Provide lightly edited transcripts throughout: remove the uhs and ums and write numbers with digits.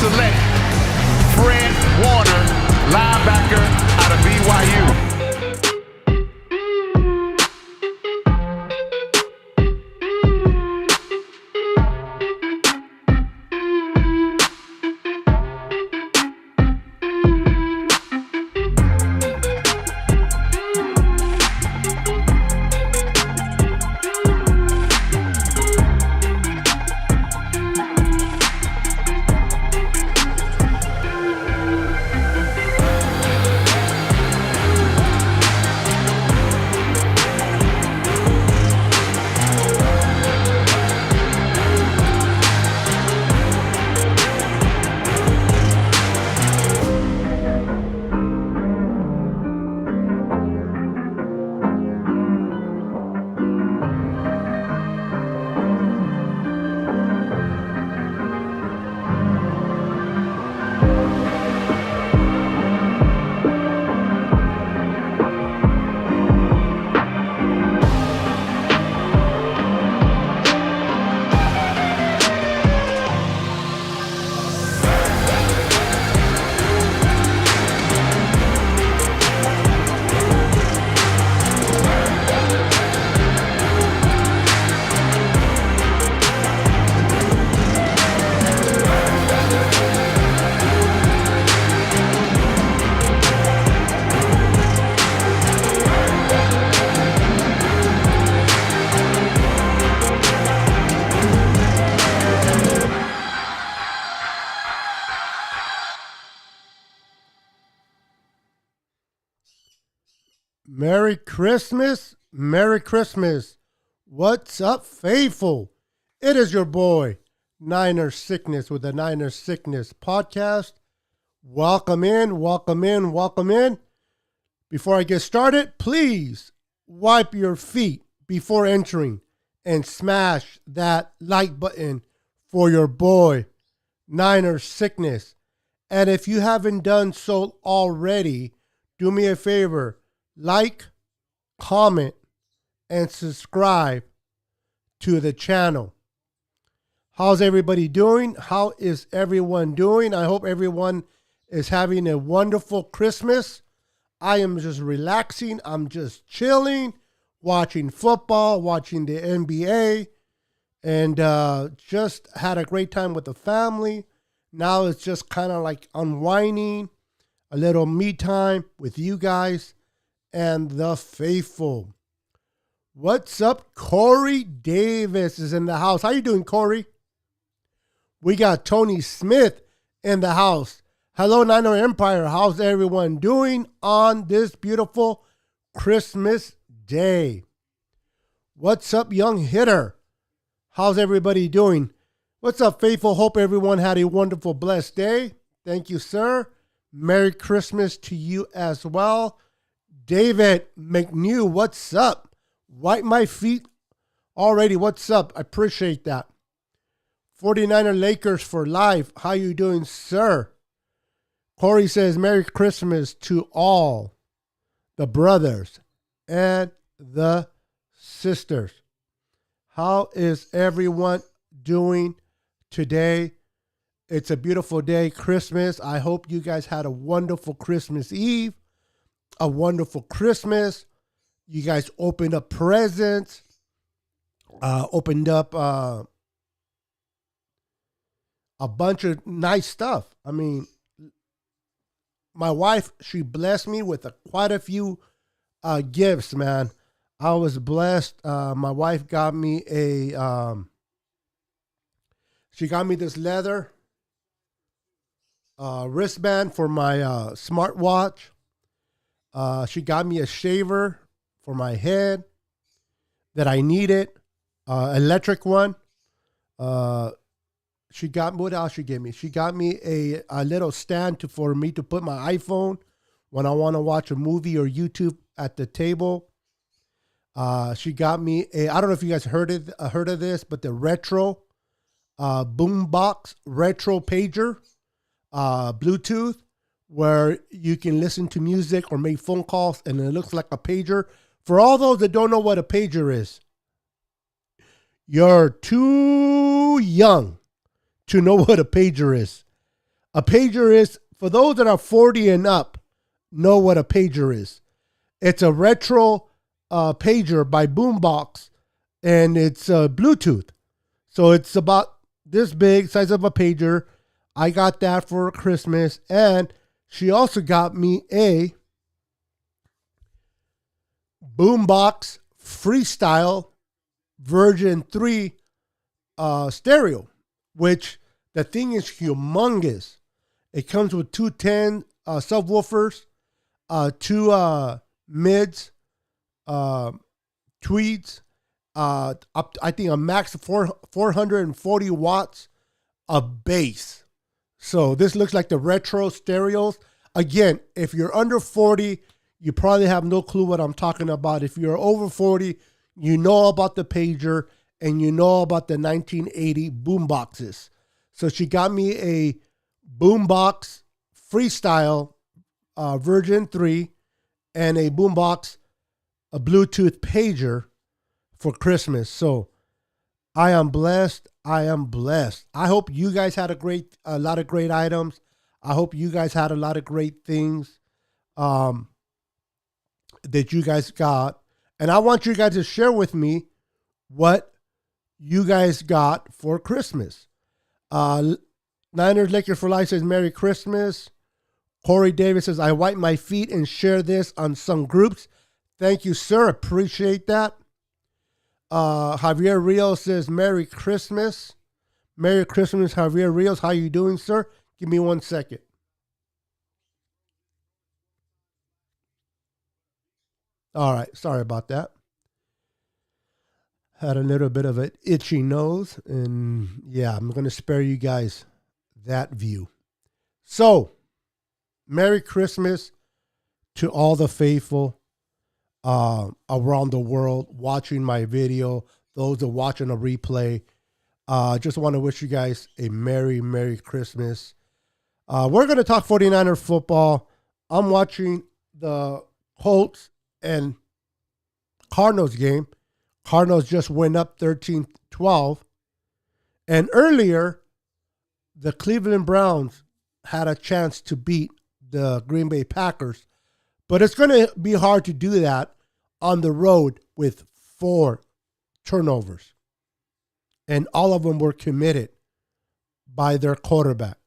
select Fred Warner, linebacker out of BYU. Merry Christmas, Merry Christmas. What's up, faithful? It is your boy, Niner Sickness with the Niner Sickness podcast. Welcome in, welcome in, welcome in. Before I get started, please wipe your feet before entering and smash that like button for your boy, Niner Sickness. And if you haven't done so already, do me a favor. Like, comment, and subscribe to the channel. How's everybody doing? How is everyone doing? I hope everyone is having a wonderful Christmas. I am just relaxing. I'm just chilling, watching football, watching the NBA, and just had a great time with the family. Now it's just kind of like unwinding, a little me time with you guys and the faithful. What's up? Corey Davis is in the house. How you doing, Corey? We got Tony Smith in the house. Hello, Niner Empire. How's everyone doing on this beautiful Christmas day? What's up, Young Hitter? How's everybody doing? What's up, faithful? Hope everyone had a wonderful, blessed day. Thank you, sir. Merry Christmas to you as well. David McNew, what's up? Wipe my feet already. What's up? I appreciate that. 49er Lakers for life. How you doing, sir? Corey says, Merry Christmas to all the brothers and the sisters. How is everyone doing today? It's a beautiful day, Christmas. I hope you guys had a wonderful Christmas Eve. A wonderful Christmas. You guys opened up presents, opened up a bunch of nice stuff. I mean, my wife, she blessed me with quite a few gifts, man. I was blessed. My wife got me she got me this leather wristband for my smartwatch. She got me a shaver for my head that I needed, electric one. She got, what else she gave me? She got me a little stand for me to put my iPhone when I want to watch a movie or YouTube at the table. She got me I don't know if you guys heard of this, but the retro boombox retro pager, Bluetooth, where you can listen to music or make phone calls, and it looks like a pager. For all those that don't know what a pager is, you're too young to know what a pager is. A pager is, for those that are 40 and up, know what a pager is. It's a retro pager by Boombox, and it's Bluetooth. So it's about this big, size of a pager. I got that for Christmas, and she also got me a Boombox Freestyle version 3 stereo, which the thing is humongous. It comes with two 10 subwoofers, two mids, tweeds, up I think a max of 440 watts of bass. So this looks like the retro stereos. Again, if you're under 40, you probably have no clue what I'm talking about. If you're over 40, you know about the pager and you know about the 1980 boomboxes. So she got me a Boombox Freestyle version 3 and a Boombox, a Bluetooth pager for Christmas. So I am blessed. I am blessed. I hope you guys had a lot of great items. I hope you guys had a lot of great things that you guys got. And I want you guys to share with me what you guys got for Christmas. Niners Lakers for Life says, Merry Christmas. Corey Davis says, I wipe my feet and share this on some groups. Thank you, sir. Appreciate that. Javier Rios says, Merry Christmas. Merry Christmas, Javier Rios. How you doing, sir? Give me 1 second. All right. Sorry about that. Had a little bit of an itchy nose. And yeah, I'm going to spare you guys that view. So, Merry Christmas to all the faithful around the world watching my video, those that are watching a replay. Just want to wish you guys a Merry, Merry Christmas. We're going to talk 49er football. I'm watching the Colts and Cardinals game. Cardinals just went up 13-12. And earlier, the Cleveland Browns had a chance to beat the Green Bay Packers. But it's going to be hard to do that on the road with 4 turnovers. And all of them were committed by their quarterback.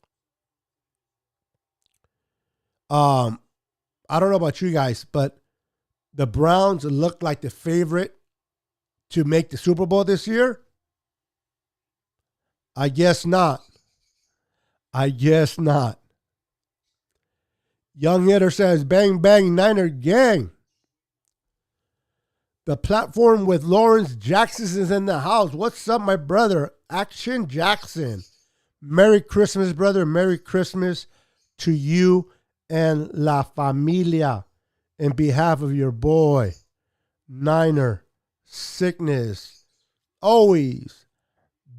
I don't know about you guys, but the Browns look like the favorite to make the Super Bowl this year. I guess not. I guess not. Young Hitter says, bang, bang, Niner gang. The platform with Lawrence Jackson is in the house. What's up, my brother? Action Jackson. Merry Christmas, brother. Merry Christmas to you and La Familia. In behalf of your boy, Niner Sickness. Always.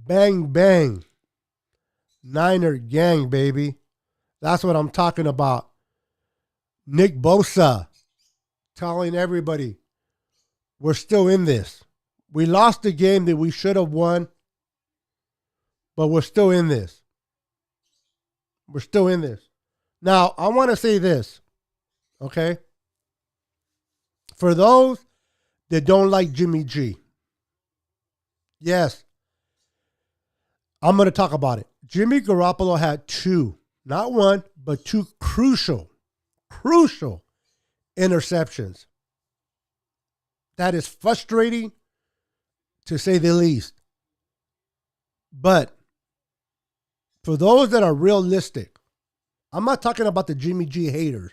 Bang, bang. Niner gang, baby. That's what I'm talking about. Nick Bosa telling everybody we're still in this. We lost the game that we should have won, but we're still in this. We're still in this. Now, I want to say this, okay? For those that don't like Jimmy G, yes, I'm going to talk about it. Jimmy Garoppolo had 2, not 1, but 2 crucial interceptions. That is frustrating, to say the least. But for those that are realistic, I'm not talking about the Jimmy G haters.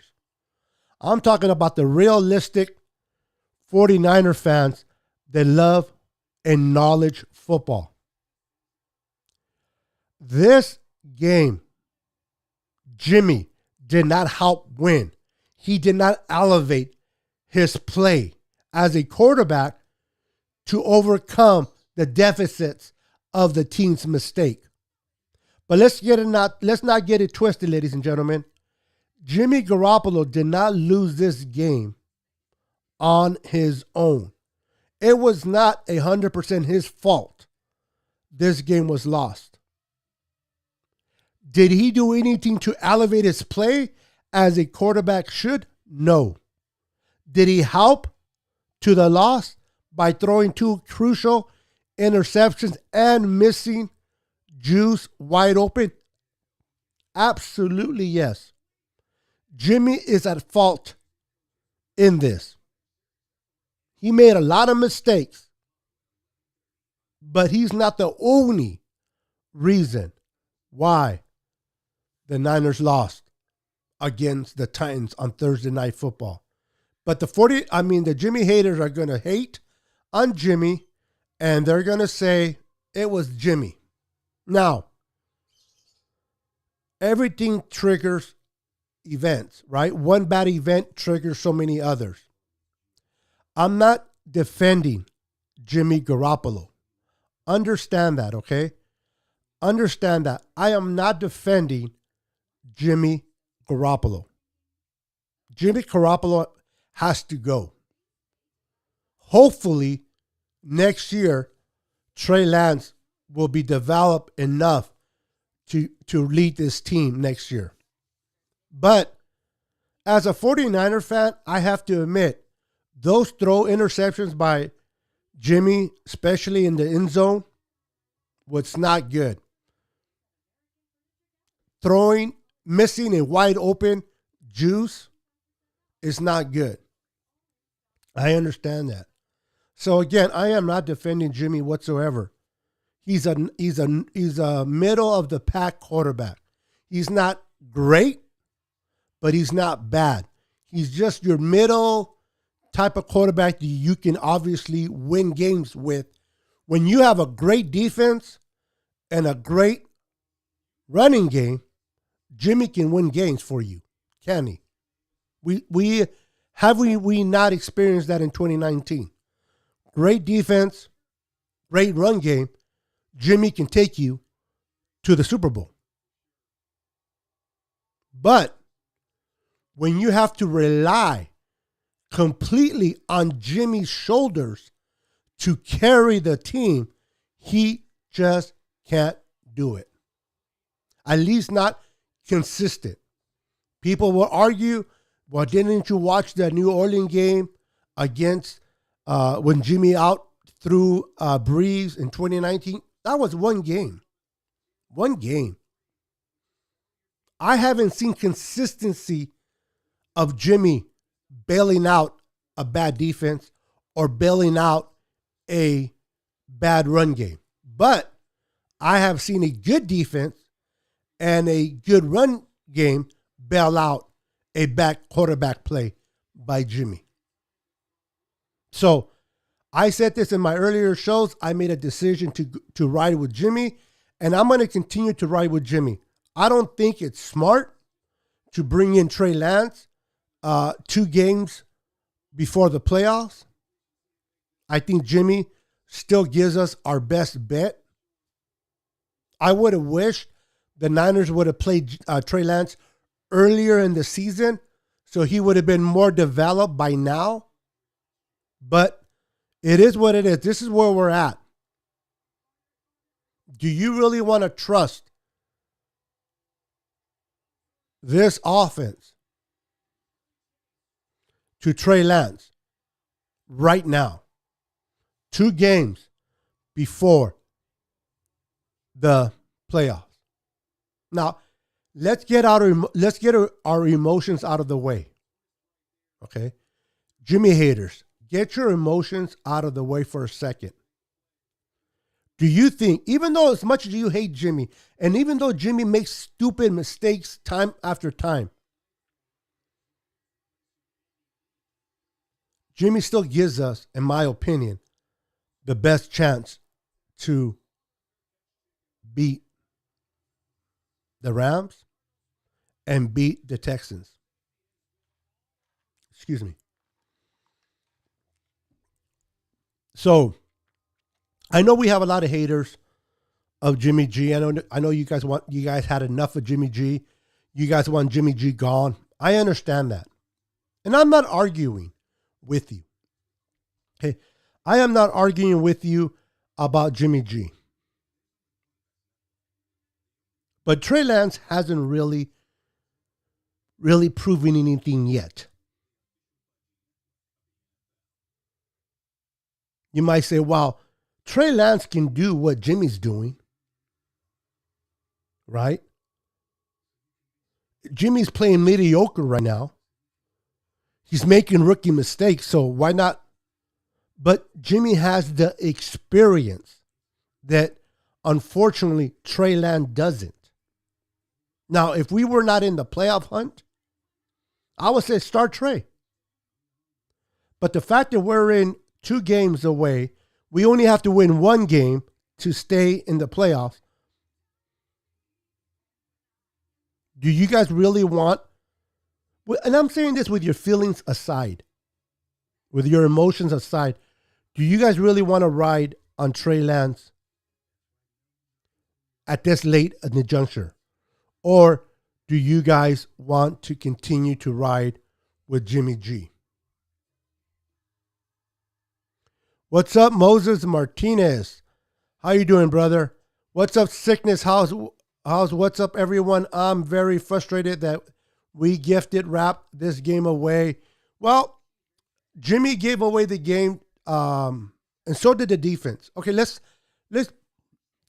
I'm talking about the realistic 49er fans that love and acknowledge football. This game, Jimmy did not help win. He did not elevate his play as a quarterback to overcome the deficits of the team's mistake. But let's not get it twisted, ladies and gentlemen. Jimmy Garoppolo did not lose this game on his own. It was not 100% his fault this game was lost. Did he do anything to elevate his play as a quarterback should? No. Did he help to the loss by throwing two crucial interceptions and missing Juice wide open? Absolutely yes. Jimmy is at fault in this. He made a lot of mistakes, but he's not the only reason why the Niners lost against the Titans on Thursday Night Football. But the Jimmy haters are going to hate on Jimmy, and they're going to say it was Jimmy. Now, everything triggers events, right? One bad event triggers so many others. I'm not defending Jimmy Garoppolo. Understand that, okay? Understand that. I am not defending Jimmy Garoppolo. Jimmy Garoppolo has to go. Hopefully, next year, Trey Lance will be developed enough to lead this team next year. But as a 49er fan, I have to admit, those throw interceptions by Jimmy, especially in the end zone, was not good. Missing a wide open Juice is not good. I understand that. So again, I am not defending Jimmy whatsoever. He's a middle of the pack quarterback. He's not great, but he's not bad. He's just your middle type of quarterback that you can obviously win games with. When you have a great defense and a great running game, Jimmy can win games for you, can he? We not experienced that in 2019? Great defense, great run game. Jimmy can take you to the Super Bowl. But when you have to rely completely on Jimmy's shoulders to carry the team, he just can't do it. At least not consistent. People will argue, well, didn't you watch the New Orleans game against when Jimmy out threw Breeze in 2019? That was one game. One game. I haven't seen consistency of Jimmy bailing out a bad defense or bailing out a bad run game. But I have seen a good defense and a good run game bail out a bad quarterback play by Jimmy. So I said this in my earlier shows. I made a decision to ride with Jimmy, and I'm going to continue to ride with Jimmy. I don't think it's smart to bring in Trey Lance 2 games before the playoffs. I think Jimmy still gives us our best bet. I would have wished the Niners would have played Trey Lance earlier in the season, so he would have been more developed by now. But it is what it is. This is where we're at. Do you really want to trust this offense to Trey Lance right now? 2 games before the playoffs. Now, let's get our emotions out of the way. Okay? Jimmy haters, get your emotions out of the way for a second. Do you think, even though as much as you hate Jimmy, and even though Jimmy makes stupid mistakes time after time, Jimmy still gives us, in my opinion, the best chance to beat the Rams and beat the Texans. Excuse me. So, I know we have a lot of haters of Jimmy G. I know you guys had enough of Jimmy G. You guys want Jimmy G gone. I understand that. And I'm not arguing with you. Okay? I am not arguing with you about Jimmy G. But Trey Lance hasn't really proven anything yet. You might say, well, Trey Lance can do what Jimmy's doing, right? Jimmy's playing mediocre right now. He's making rookie mistakes, so why not? But Jimmy has the experience that, unfortunately, Trey Lance doesn't. Now, if we were not in the playoff hunt, I would say start Trey. But the fact that we're in 2 games away, we only have to win 1 game to stay in the playoffs. Do you guys really want, and I'm saying this with your feelings aside, with your emotions aside, do you guys really want to ride on Trey Lance at this late in the juncture? Or do you guys want to continue to ride with Jimmy G? What's up, Moses Martinez? How you doing, brother? What's up, Sickness? How's what's up, everyone? I'm very frustrated that we gifted wrapped this game away. Well, Jimmy gave away the game, and so did the defense. Okay, let's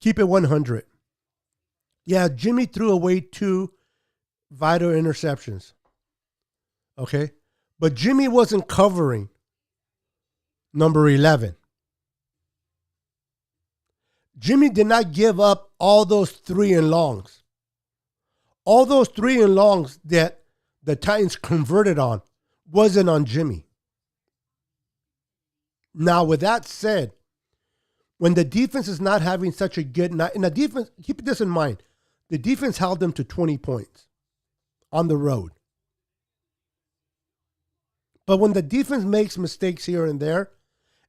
keep it 100. Yeah, Jimmy threw away 2 vital interceptions. Okay, but Jimmy wasn't covering number 11. Jimmy did not give up all those 3 and longs. All those 3 and longs that the Titans converted on wasn't on Jimmy. Now, with that said, when the defense is not having such a good night, and the defense, keep this in mind, the defense held them to 20 points on the road. But when the defense makes mistakes here and there,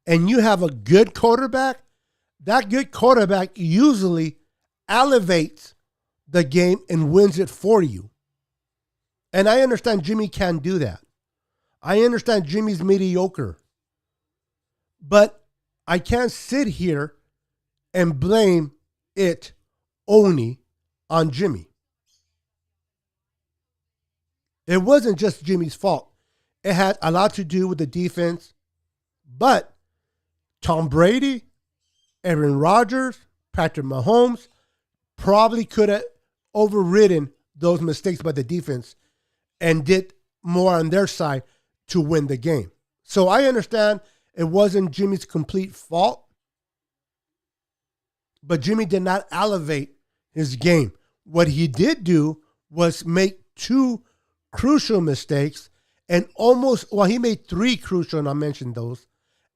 and you have a good quarterback, that good quarterback usually elevates the game and wins it for you. And I understand Jimmy can't do that. I understand Jimmy's mediocre. But I can't sit here and blame it only on Jimmy. It wasn't just Jimmy's fault. It had a lot to do with the defense. But Tom Brady, Aaron Rodgers, Patrick Mahomes probably could have overridden those mistakes by the defense and did more on their side to win the game. So I understand it wasn't Jimmy's complete fault, but Jimmy did not elevate his game. What he did do was make 2 crucial mistakes and he made 3 crucial, and I mentioned those,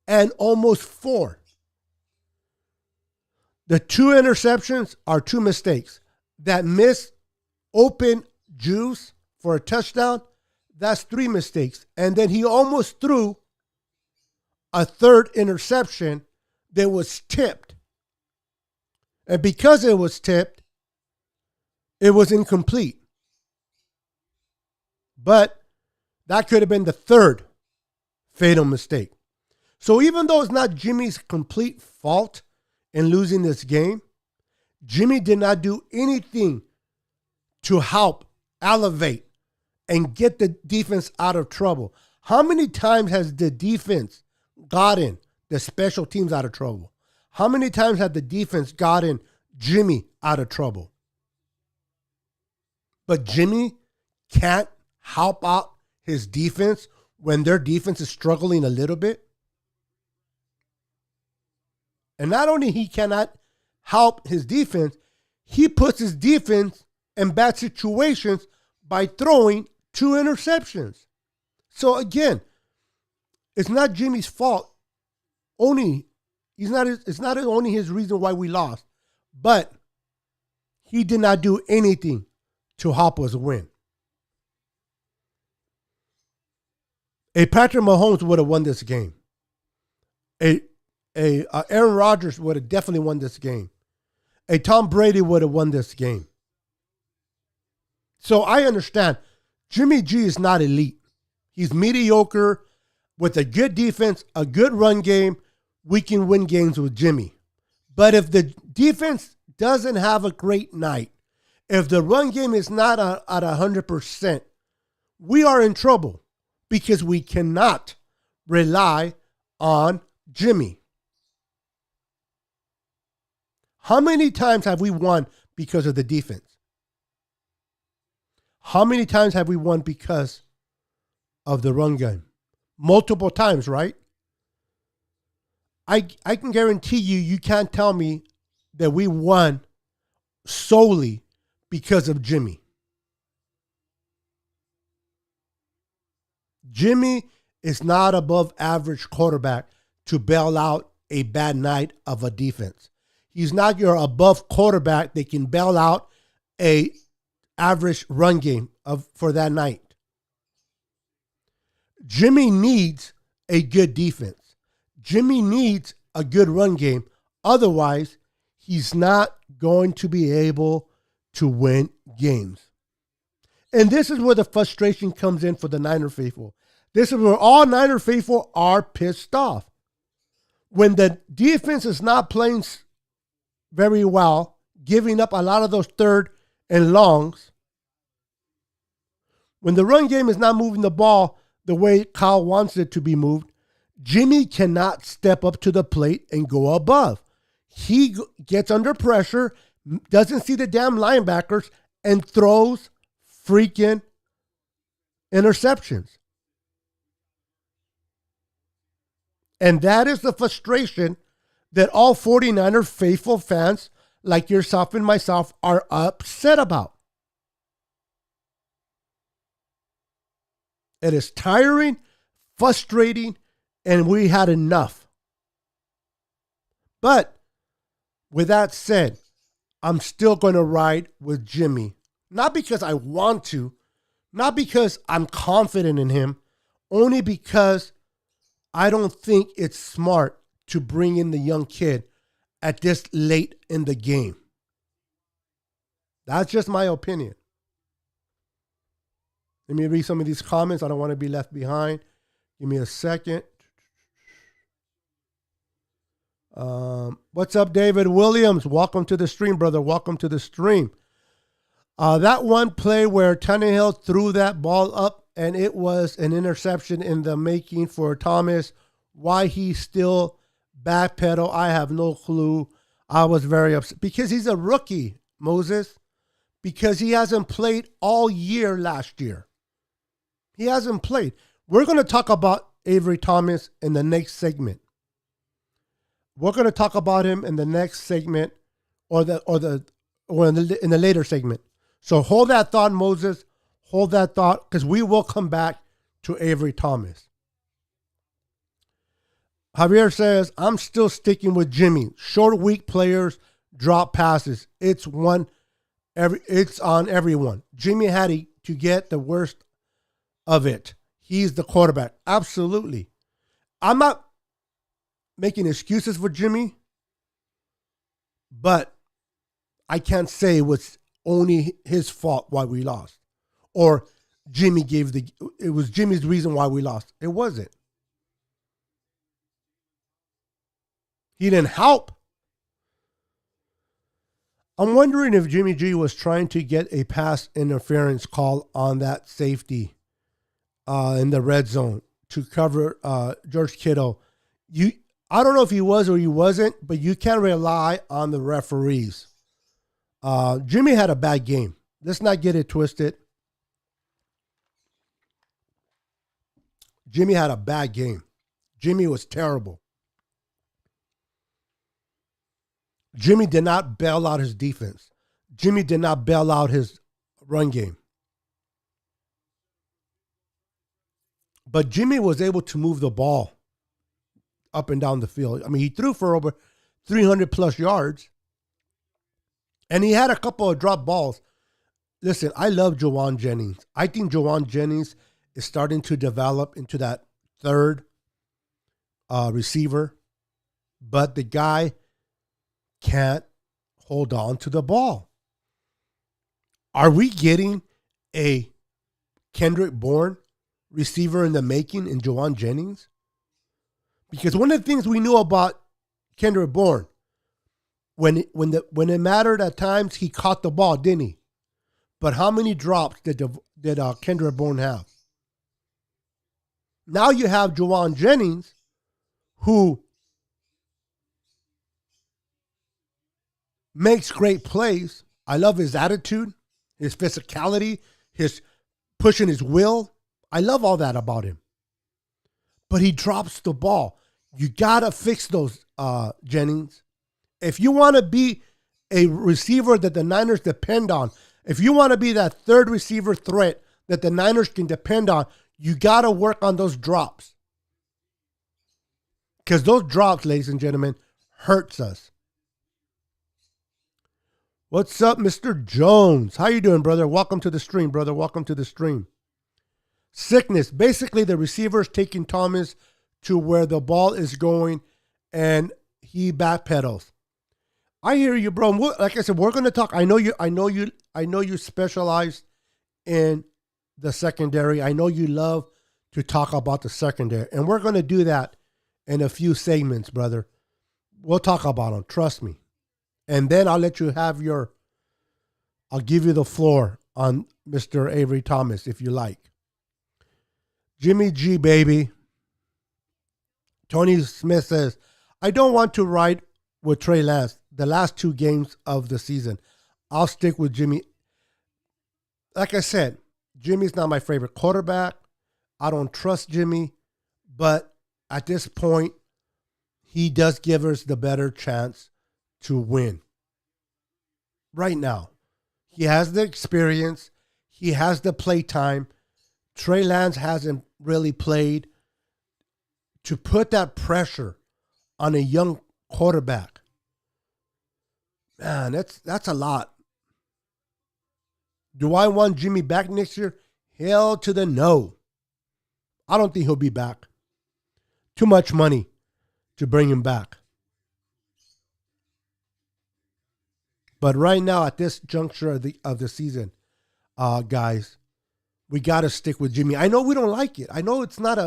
and almost 4. The 2 interceptions are 2 mistakes. That missed open juice for a touchdown, that's 3 mistakes. And then he almost threw a 3rd interception that was tipped. And because it was tipped, it was incomplete. But that could have been the 3rd fatal mistake. So even though it's not Jimmy's complete fault in losing this game, Jimmy did not do anything to help elevate and get the defense out of trouble. How many times has the defense gotten the special teams out of trouble? How many times have the defense gotten Jimmy out of trouble? But Jimmy can't help out his defense when their defense is struggling a little bit. And not only he cannot help his defense, he puts his defense in bad situations by throwing 2 interceptions. So again, it's not Jimmy's fault. It's not only his reason why we lost, but he did not do anything to help us win. A Patrick Mahomes would have won this game. Aaron Rodgers would have definitely won this game. A Tom Brady would have won this game. So I understand Jimmy G is not elite. He's mediocre. With a good defense, a good run game, we can win games with Jimmy. But if the defense doesn't have a great night, If the run game is not at 100%, we are in trouble because we cannot rely on Jimmy. How many times have we won because of the defense? How many times have we won because of the run game? Multiple times, right? I can guarantee you can't tell me that we won solely because of Jimmy. Jimmy is not above average quarterback to bail out a bad night of a defense. He's not your above quarterback that can bail out a average run game for that night. Jimmy needs a good defense. Jimmy needs a good run game. Otherwise, he's not going to be able to win games. And this is where the frustration comes in for the Niner faithful. This is where all Niner faithful are pissed off. When the defense is not playing very well, giving up a lot of those third and longs, when the run game is not moving the ball the way Kyle wants it to be moved, Jimmy cannot step up to the plate and go above. He gets under pressure, doesn't see the damn linebackers, and throws freaking interceptions. And that is the frustration that all 49er faithful fans like yourself and myself are upset about. It is tiring, frustrating, and we had enough. But with that said, I'm still going to ride with Jimmy. Not because I want to, not because I'm confident in him, only because I don't think it's smart to bring in the young kid at this late in the game. That's just my opinion. Let me read some of these comments. I don't want to be left behind. Give me a second. What's up, David Williams? Welcome to the stream, brother. Welcome to the stream. That one play where Tannehill threw that ball up and it was an interception in the making for Thomas. Why he still backpedal, I have no clue. I was very upset because he's a rookie, Moses, because he hasn't played all year last year. He hasn't played. We're going to talk about Avery Thomas in the next segment. We're going to talk about him in the next segment or in the later segment. So hold that thought, Moses. Hold that thought because we will come back to Avery Thomas. Javier says, I'm still sticking with Jimmy. Short week players drop passes. It's on everyone. Jimmy had to get the worst of it. He's the quarterback. Absolutely. I'm not making excuses for Jimmy, but I can't say it was only his fault why we lost. Or it was Jimmy's reason why we lost. It wasn't. He didn't help. I'm wondering if Jimmy G was trying to get a pass interference call on that safety in the red zone to cover George Kittle. I don't know if he was or he wasn't, but you can't rely on the referees. Jimmy had a bad game. Let's not get it twisted. Jimmy had a bad game. Jimmy was terrible. Jimmy did not bail out his defense. Jimmy did not bail out his run game. But Jimmy was able to move the ball up and down the field. I mean, he threw for over 300 plus yards. And he had a couple of drop balls. Listen, I love Jawan Jennings. I think Jawan Jennings is starting to develop into that third receiver. But the guy can't hold on to the ball. Are we getting a Kendrick Bourne receiver in the making in Jawan Jennings? Because one of the things we knew about Kendrick Bourne, when it mattered at times, he caught the ball, didn't he? But how many drops did Kendra Bourne have? Now you have Juwan Jennings, who makes great plays. I love his attitude, his physicality, his pushing his will. I love all that about him. But he drops the ball. You got to fix those, Jennings. If you want to be a receiver that the Niners depend on, if you want to be that third receiver threat that the Niners can depend on, you got to work on those drops. Because those drops, ladies and gentlemen, hurts us. What's up, Mr. Jones? How you doing, brother? Welcome to the stream, brother. Welcome to the stream. Sickness. Basically, the receiver is taking Thomas to where the ball is going, and he backpedals. I hear you, bro. Like I said, we're going to talk. I know you specialize in the secondary. I know you love to talk about the secondary, and we're going to do that in a few segments, brother. We'll talk about them. Trust me. And then I'll let you have I'll give you the floor on Mr. Avery Thomas if you like. Jimmy G, baby. Tony Smith says, I don't want to ride with Trey Lance the last 2 games of the season. I'll stick with Jimmy. Like I said, Jimmy's not my favorite quarterback. I don't trust Jimmy. But at this point, he does give us the better chance to win. Right now. He has the experience. He has the play time. Trey Lance hasn't really played. To put that pressure on a young quarterback, man, that's a lot. Do I want Jimmy back next year? Hell to the no. I don't think he'll be back. Too much money to bring him back. But right now, at this juncture of the season, guys, we got to stick with Jimmy. I know we don't like it. I know it's not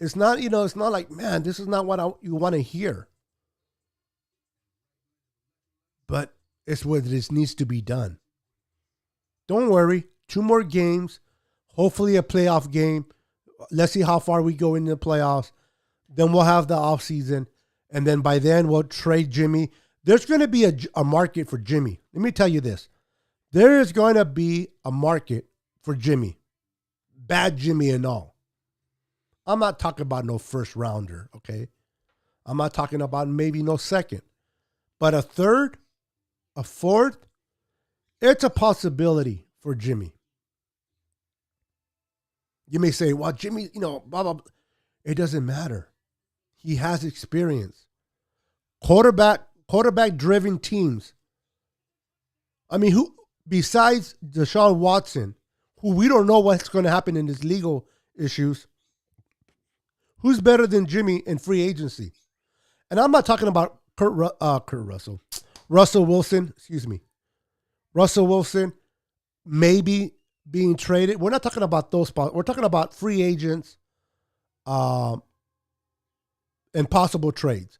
like, man, this is not what you want to hear. But it's what this needs to be done. Don't worry. 2 more games. Hopefully a playoff game. Let's see how far we go into the playoffs. Then we'll have the offseason. And then by then we'll trade Jimmy. There's going to be a market for Jimmy. Let me tell you this. There is going to be a market for Jimmy. Bad Jimmy and all. I'm not talking about no first rounder, okay? I'm not talking about maybe no second. But a third, a fourth, it's a possibility for Jimmy. You may say, well, Jimmy, blah, blah, blah. It doesn't matter. He has experience. Quarterback-driven teams. I mean, who besides Deshaun Watson, who we don't know what's going to happen in his legal issues, who's better than Jimmy in free agency? And I'm not talking about Russell Wilson, Russell Wilson maybe being traded. We're not talking about those spots. We're talking about free agents and possible trades.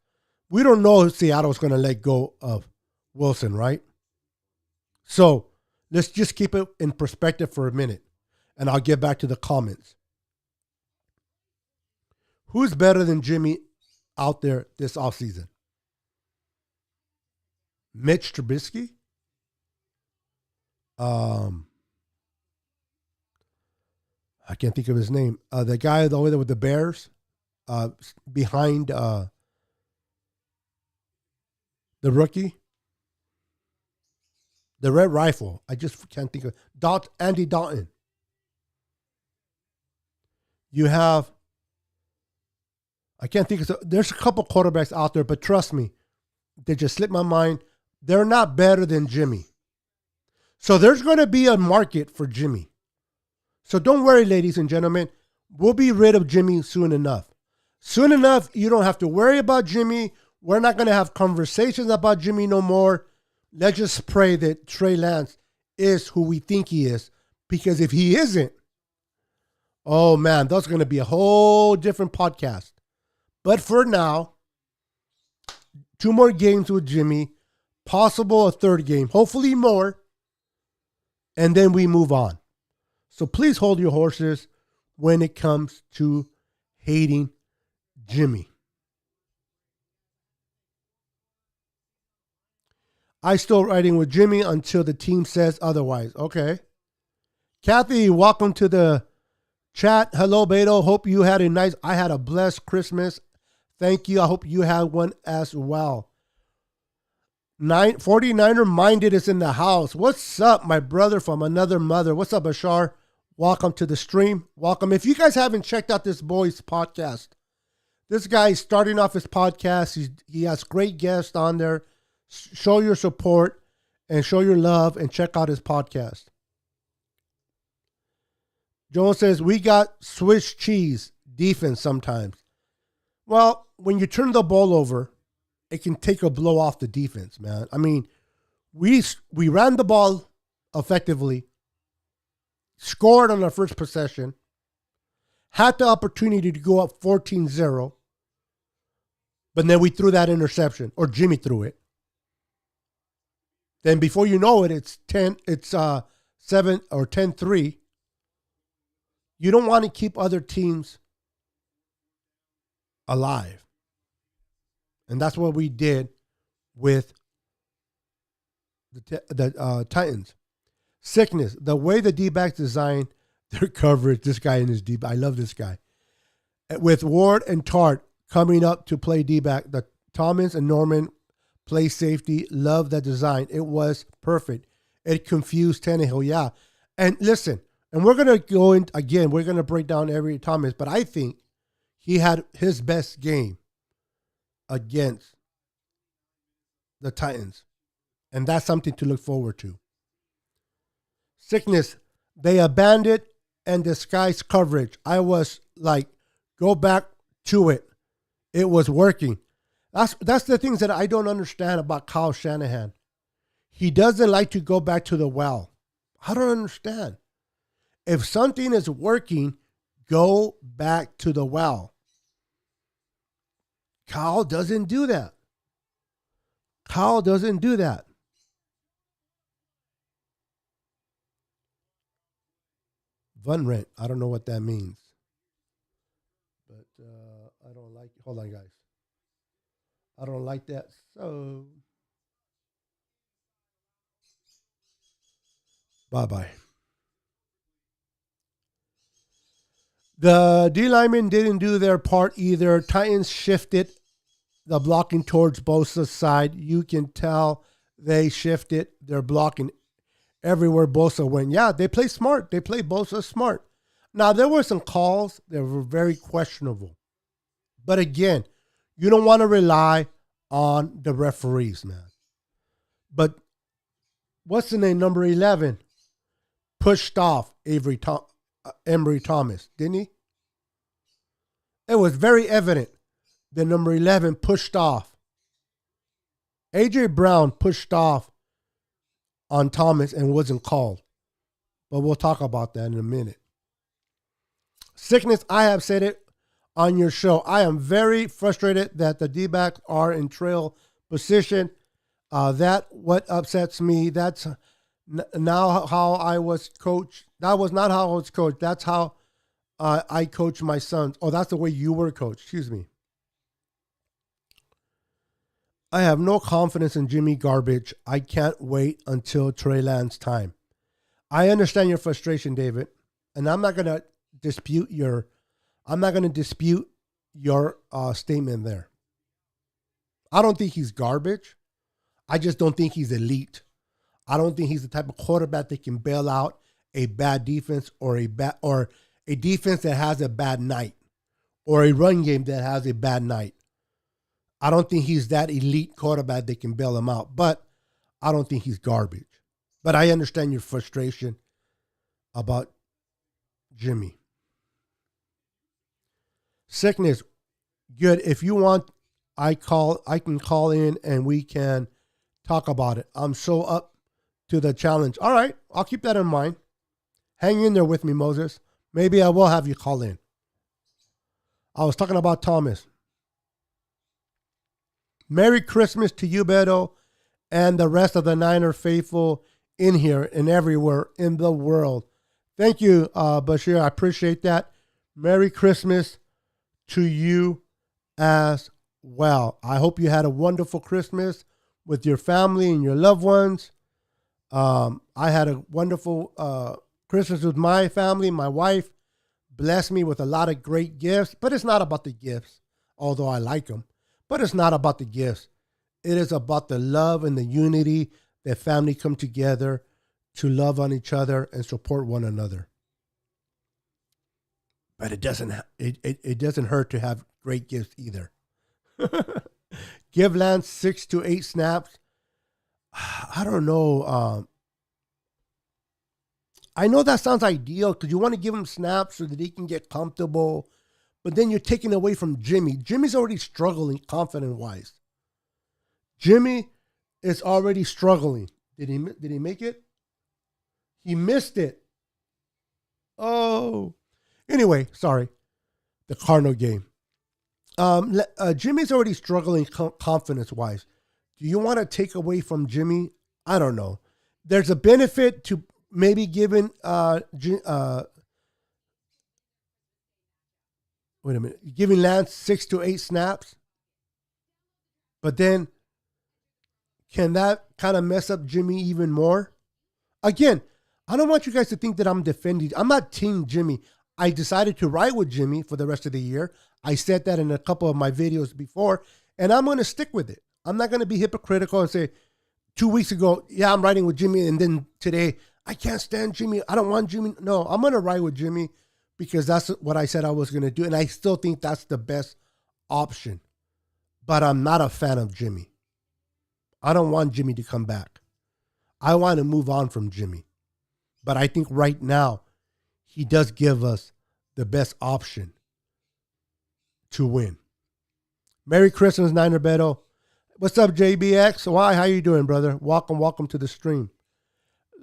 We don't know if Seattle's going to let go of Wilson, right? So let's just keep it in perspective for a minute, and I'll get back to the comments. Who's better than Jimmy out there this offseason? Mitch Trubisky? I can't think of his name. The guy over there with the Bears, behind the rookie, the Red Rifle. I just can't think of Andy Dalton. You have. I can't think of. There's a couple quarterbacks out there, but trust me, they just slipped my mind. They're not better than Jimmy. So there's going to be a market for Jimmy. So don't worry, ladies and gentlemen. We'll be rid of Jimmy soon enough. Soon enough, you don't have to worry about Jimmy. We're not going to have conversations about Jimmy no more. Let's just pray that Trey Lance is who we think he is. Because if he isn't, oh man, that's going to be a whole different podcast. But for now, 2 more games with Jimmy. Possible a third game. Hopefully more. and then we move on. So please hold your horses when it comes to hating Jimmy. I still riding with Jimmy until the team says otherwise. Okay. Kathy, welcome to the chat. Hello, Beto. Hope you had I had a blessed Christmas. Thank you. I hope you had one as well. 49er Minded is in the house. What's up, my brother from another mother? What's up, Bashar? Welcome to the stream. Welcome. If you guys haven't checked out this boy's podcast, this guy is starting off his podcast. He has great guests on there. Show your support and show your love and check out his podcast. Joel says, we got Swiss cheese defense sometimes. Well, when you turn the ball over, it can take a blow off the defense, man. I mean, we ran the ball effectively, scored on our first possession, had the opportunity to go up 14-0, but then we threw that interception, or Jimmy threw it. Then before you know it, it's 7 or 10-3. You don't want to keep other teams alive. And that's what we did with the Titans. Sickness. The way the D-backs designed their coverage, this guy in his D-back, I love this guy. With Ward and Tart coming up to play D-back, the Thomas and Norman play safety. Love that design. It was perfect. It confused Tannehill, yeah. And listen, and we're going to go in again, we're going to break down every Thomas, but I think he had his best game against the Titans. And that's something to look forward to. Sickness, they abandoned and disguised coverage. I was like, go back to it. It was working. That's the things that I don't understand about Kyle Shanahan. He doesn't like to go back to the well. I don't understand. If something is working, go back to the well. Kyle doesn't do that. Kyle doesn't do that. Von rent. I don't know what that means. But I don't like it. Hold on, guys. I don't like that. So, bye-bye. The D linemen didn't do their part either. Titans shifted the blocking towards Bosa's side. You can tell they shifted. They're blocking everywhere Bosa went. Yeah, they play smart. They play Bosa smart. Now, there were some calls that were very questionable. But again, you don't want to rely on the referees, man. But what's the name? Number 11 pushed off Emory Thomas, didn't he? It was very evident that number 11 pushed off. A.J. Brown pushed off on Thomas and wasn't called. But we'll talk about that in a minute. Sickness, I have said it on your show. I am very frustrated that the D-backs are in trail position. That what upsets me. That's now how I was coached. That was not how I was coached. That's how I coach my sons. Oh, that's the way you were coached. Excuse me. I have no confidence in Jimmy Garbage. I can't wait until Trey Lance time. I understand your frustration, David, and I'm not going to dispute your statement there. I don't think he's garbage. I just don't think he's elite. I don't think he's the type of quarterback that can bail out a bad defense or a defense that has a bad night or a run game that has a bad night. I don't think he's that elite quarterback that can bail him out, but I don't think he's garbage. But I understand your frustration about Jimmy. Sickness, good. If you want, I can call in and we can talk about it. I'm so up to the challenge. All right, I'll keep that in mind. Hang in there with me, Moses. Maybe I will have you call in. I was talking about Thomas. Merry Christmas to you, Beto, and the rest of the Niner faithful in here and everywhere in the world. Thank you, Bashir. I appreciate that. Merry Christmas to you as well. I hope you had a wonderful Christmas with your family and your loved ones. I had a wonderful Christmas with my family. My wife blessed me with a lot of great gifts, but it's not about the gifts, although I like them. But it's not about the gifts. It is about the love and the unity that family come together to love on each other and support one another. But it doesn't hurt to have great gifts either. Give Lance 6 to 8 snaps. I don't know. I know that sounds ideal because you want to give him snaps so that he can get comfortable. But then you're taking away from Jimmy. Jimmy's already struggling confident-wise. Jimmy is already struggling. Did he make it? He missed it. Oh. Anyway, sorry. The Cardinal game. Jimmy's already struggling confidence-wise. Do you want to take away from Jimmy? I don't know. There's a benefit to maybe giving giving Lance 6 to 8 snaps. But then, can that kind of mess up Jimmy even more? Again, I don't want you guys to think that I'm defending. I'm not team Jimmy. I decided to ride with Jimmy for the rest of the year. I said that in a couple of my videos before, and I'm going to stick with it. I'm not going to be hypocritical and say 2 weeks ago, yeah, I'm riding with Jimmy, and then today, I can't stand Jimmy. I don't want Jimmy. No, I'm going to ride with Jimmy because that's what I said I was going to do, and I still think that's the best option. But I'm not a fan of Jimmy. I don't want Jimmy to come back. I want to move on from Jimmy. But I think right now, he does give us the best option to win. Merry Christmas, Niner Beto. What's up, JBX? Why? How you doing, brother? Welcome to the stream.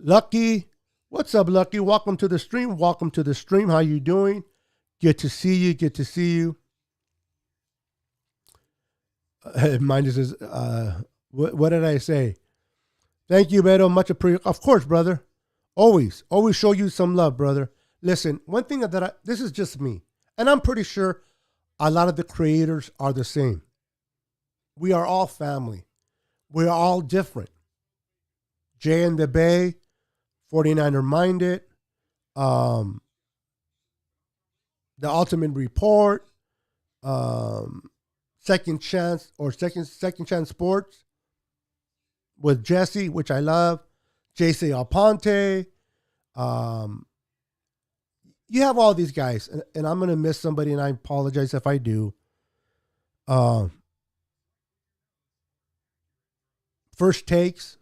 Lucky, what's up, Lucky? Welcome to the stream. Welcome to the stream. How you doing? Good to see you. Good to see you. Mine is, what did I say? Thank you, Beto. Much appreciated. Of course, brother. Always show you some love, brother. Listen, one thing this is just me, and I'm pretty sure a lot of the creators are the same. We are all family. We are all different. Jay and the Bay, 49er Minded, The Ultimate Report, Second Chance Sports with Jesse, which I love, JC Alponte. You have all these guys, and I'm going to miss somebody, and I apologize if I do. First Takes.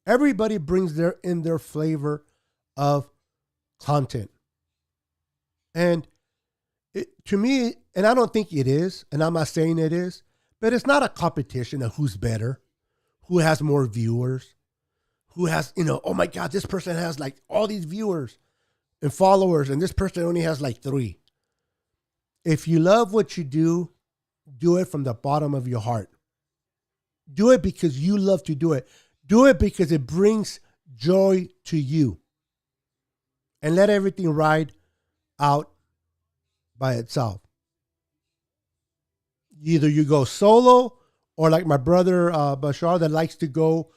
Everybody brings their flavor of content. And to me, and I don't think it is, and I'm not saying it is, but it's not a competition of who's better, who has more viewers, who has, oh my God, this person has like all these viewers and followers, and this person only has like 3. If you love what you do it from the bottom of your heart. Do it because you love to do it. Do it because it brings joy to you. And let everything ride out by itself. Either you go solo or like my brother Bashar that likes to go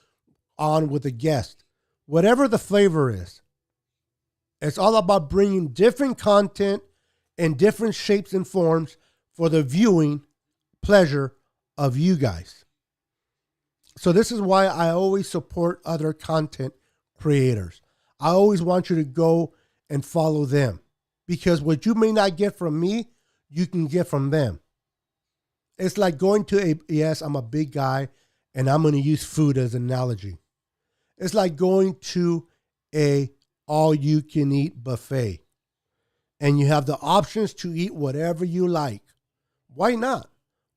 on with a guest. Whatever the flavor is. It's all about bringing different content in different shapes and forms for the viewing pleasure of you guys. So this is why I always support other content creators. I always want you to go and follow them because what you may not get from me, you can get from them. It's like going to yes, I'm a big guy and I'm going to use food as an analogy. It's like going to a all-you-can-eat buffet and you have the options to eat whatever you like. Why not?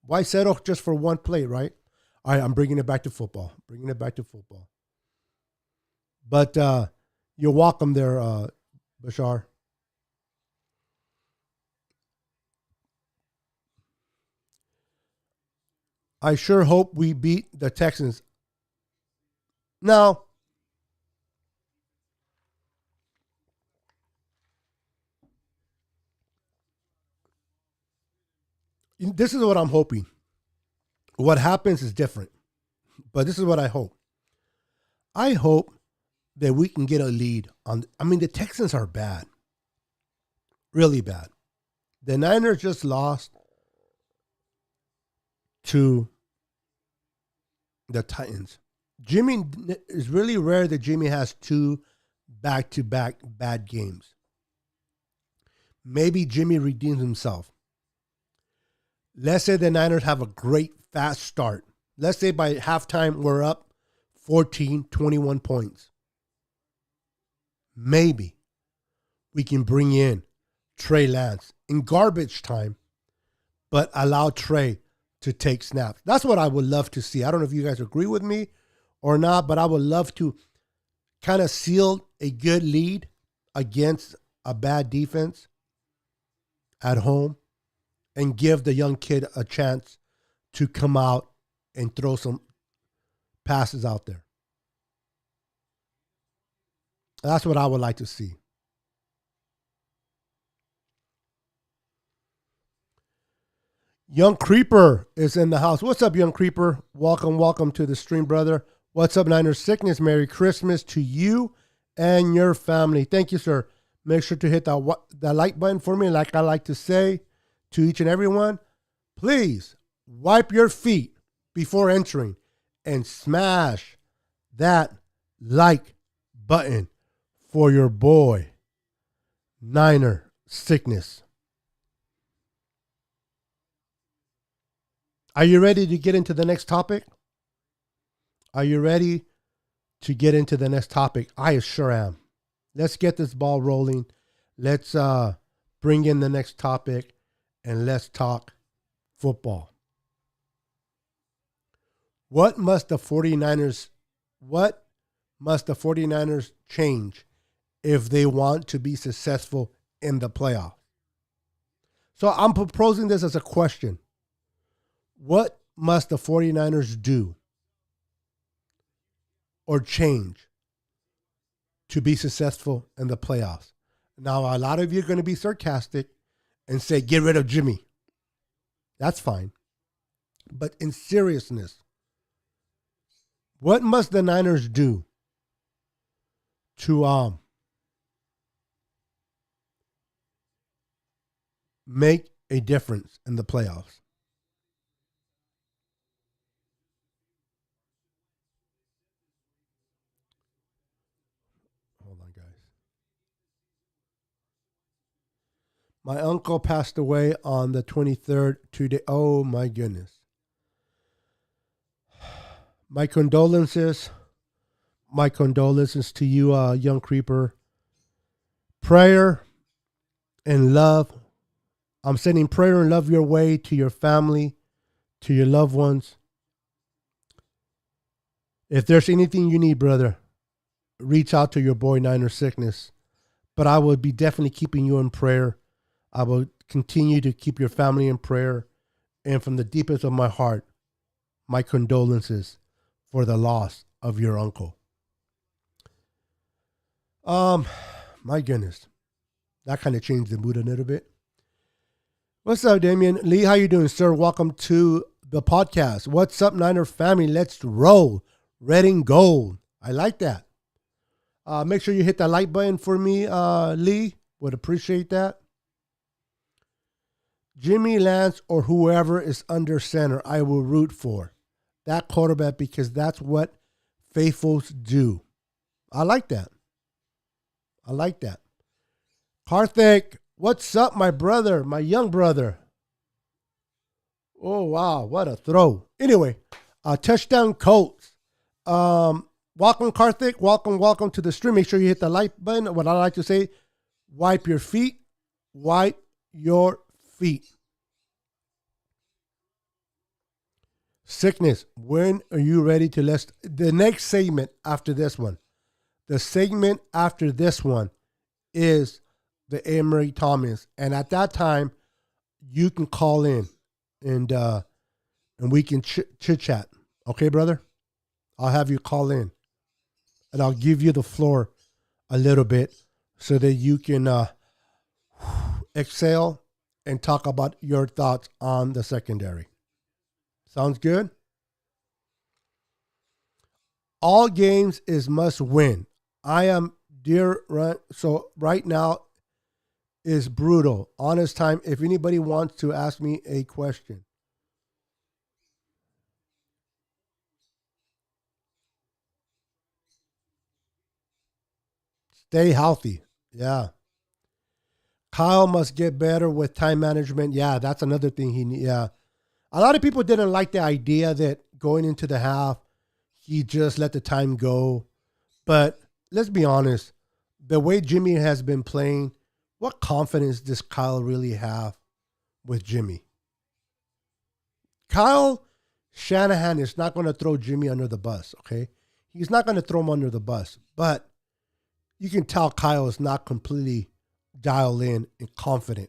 Why settle just for one plate, right? All right, I'm bringing it back to football. But you're welcome there, Bashar. I sure hope we beat the Texans. No, This is what I'm hoping. What happens is different, but this is what I hope. I hope that we can get a lead on. I mean, the Texans are bad, really bad. The Niners just lost to the Titans. Jimmy, it's really rare that Jimmy has two back-to-back bad games. Maybe Jimmy redeems himself. Let's say the Niners have a great fast start. Let's say by halftime we're up 14, 21 points. Maybe we can bring in Trey Lance in garbage time, but allow Trey to take snaps. That's what I would love to see. I don't know if you guys agree with me or not, but I would love to kind of seal a good lead against a bad defense at home and give the young kid a chance to come out and throw some passes out there. That's what I would like to see. Young Creeper is in the house. What's up, Young Creeper? Welcome to the stream, brother. What's up, Niners Sickness? Merry Christmas to you and your family. Thank you, sir. Make sure to hit that like button for me, like I like to say to each and every one. Please wipe your feet before entering and smash that like button for your boy, Niner Sickness. Are you ready to get into the next topic? Are you ready to get into the next topic? I sure am. Let's get this ball rolling. Let's bring in the next topic and let's talk football. What must the 49ers change if they want to be successful in the playoff? So I'm proposing this as a question. What must the 49ers do or change to be successful in the playoffs? Now, a lot of you are going to be sarcastic and say, get rid of Jimmy. That's fine. But in seriousness, what must the Niners do to make a difference in the playoffs? Hold on, guys. My uncle passed away on the 23rd today. Oh, my goodness. My condolences. My condolences to you, Young Creeper. Prayer and love. I'm sending prayer and love your way to your family, to your loved ones. If there's anything you need, brother, reach out to your boy Niner Sickness. But I will be definitely keeping you in prayer. I will continue to keep your family in prayer. And from the deepest of my heart, my condolences for the loss of your uncle. My goodness. That kind of changed the mood a little bit. What's up, Damian? Lee, how you doing, sir? Welcome to the podcast. What's up, Niner family? Let's roll. Red and gold. I like that. Make sure you hit that like button for me, Lee. Would appreciate that. Jimmy Lance or whoever is under center, I will root for that quarterback because that's what faithfuls do. I like that. I like that. Karthik, what's up, my brother, my young brother? Oh, wow, what a throw. Anyway, touchdown Colts. Welcome, Karthik. Welcome to the stream. Make sure you hit the like button. What I like to say, wipe your feet. Wipe your feet. Sickness, when are you ready to list the next segment after this one? The segment after this one is the Emery Thomas. And at that time, you can call in and we can chit-chat. Okay, brother? I'll have you call in. And I'll give you the floor a little bit so that you can exhale and talk about your thoughts on the secondary. Sounds good? All games is must win. I am dear. So right now is brutal. Honest time. If anybody wants to ask me a question. Stay healthy. Yeah. Kyle must get better with time management. Yeah, that's another thing yeah. A lot of people didn't like the idea that going into the half, he just let the time go. But let's be honest, the way Jimmy has been playing, what confidence does Kyle really have with Jimmy? Kyle Shanahan is not going to throw Jimmy under the bus, okay? He's not going to throw him under the bus. But you can tell Kyle is not completely dialed in and confident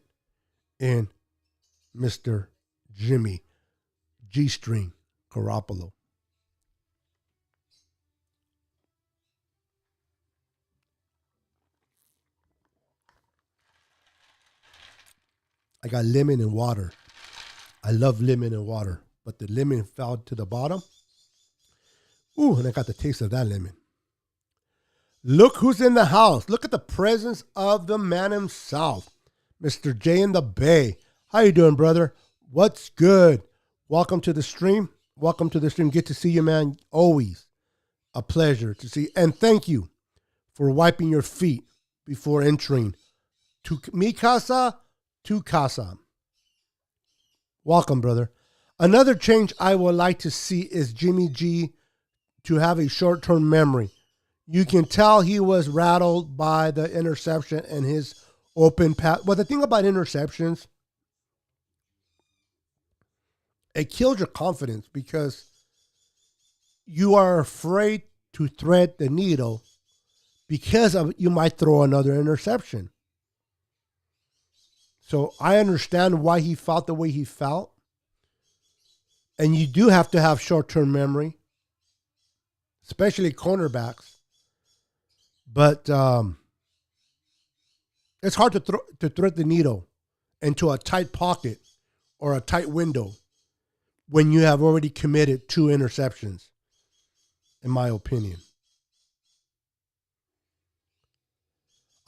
in Mr. Jimmy G-String Garoppolo. I got lemon and water. I love lemon and water, but the lemon fell to the bottom. Ooh, and I got the taste of that lemon. Look who's in the house. Look at the presence of the man himself, Mr. J in the Bay. How you doing, brother? What's good? Welcome to the stream. Welcome to the stream. Good to see you, man. Always a pleasure to see. And thank you for wiping your feet before entering to mi casa, to casa. Welcome, brother. Another change I would like to see is Jimmy G to have a short-term memory. You can tell he was rattled by the interception and his open pass. Well, the thing about interceptions, it kills your confidence because you are afraid to thread the needle because of you might throw another interception. So I understand why he felt the way he felt. And you do have to have short-term memory, especially cornerbacks. But it's hard to thread the needle into a tight pocket or a tight window when you have already committed 2 interceptions, in my opinion.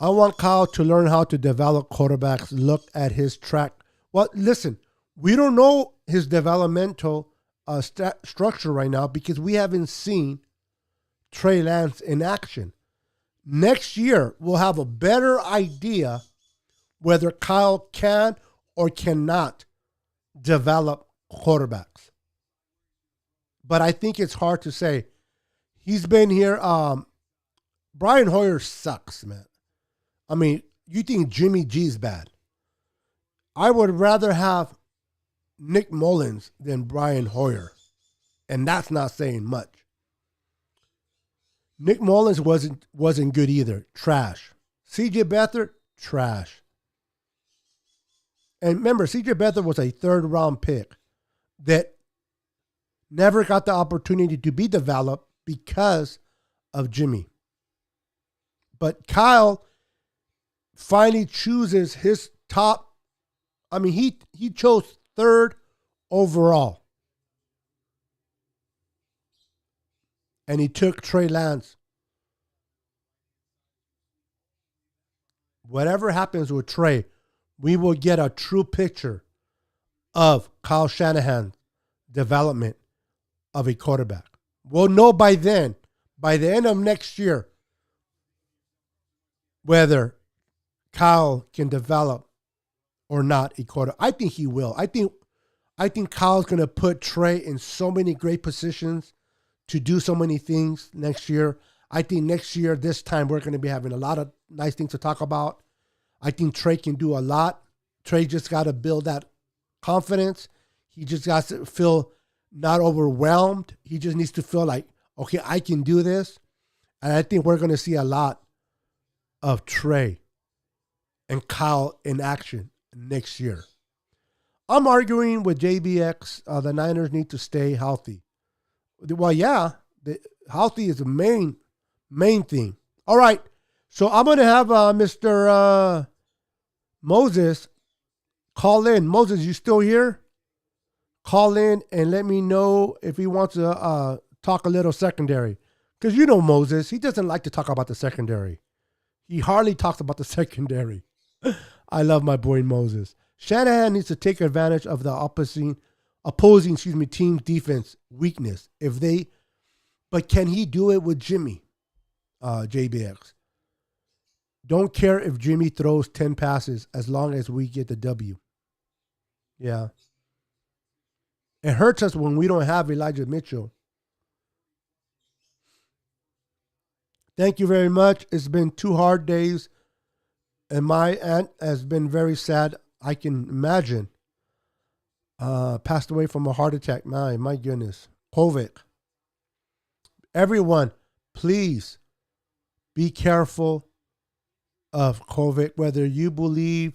I want Kyle to learn how to develop quarterbacks. Look at his track. Well, listen, we don't know his developmental structure right now because we haven't seen Trey Lance in action. Next year, we'll have a better idea whether Kyle can or cannot develop quarterbacks. But I think it's hard to say. He's been here. Brian Hoyer sucks, man. I mean, you think Jimmy G's bad. I would rather have Nick Mullins than Brian Hoyer. And that's not saying much. Nick Mullins wasn't good either. Trash. C.J. Beathard, trash. And remember, C.J. Beathard was a 3rd-round pick that never got the opportunity to be developed because of Jimmy. But Kyle finally chooses his top. I mean, he chose 3rd overall. And he took Trey Lance. Whatever happens with Trey, we will get a true picture of Kyle Shanahan's development of a quarterback. We'll know by then, by the end of next year, whether Kyle can develop or not a quarterback. I think he will. I think Kyle's going to put Trey in so many great positions to do so many things next year. I think next year, this time, we're going to be having a lot of nice things to talk about. I think Trey can do a lot. Trey just got to build that confidence. He just got to feel not overwhelmed. He just needs to feel like, okay, I can do this. And I think we're going to see a lot of Trey and Kyle in action next year. I'm arguing with JBX. The Niners need to stay healthy. Well, yeah, healthy is the main thing. All right, so I'm going to have Mr. Moses Call in. Moses, you still here? Call in and let me know if he wants to talk a little secondary. Because you know Moses, he doesn't like to talk about the secondary. He hardly talks about the secondary. I love my boy Moses. Shanahan needs to take advantage of the opposing team's defense weakness. But can he do it with Jimmy? JBX. Don't care if Jimmy throws 10 passes as long as we get the W. Yeah. It hurts us when we don't have Elijah Mitchell. Thank you very much. It's been 2 hard days, and my aunt has been very sad. I can imagine. Passed away from a heart attack. My goodness. COVID. Everyone, please be careful of COVID, whether you believe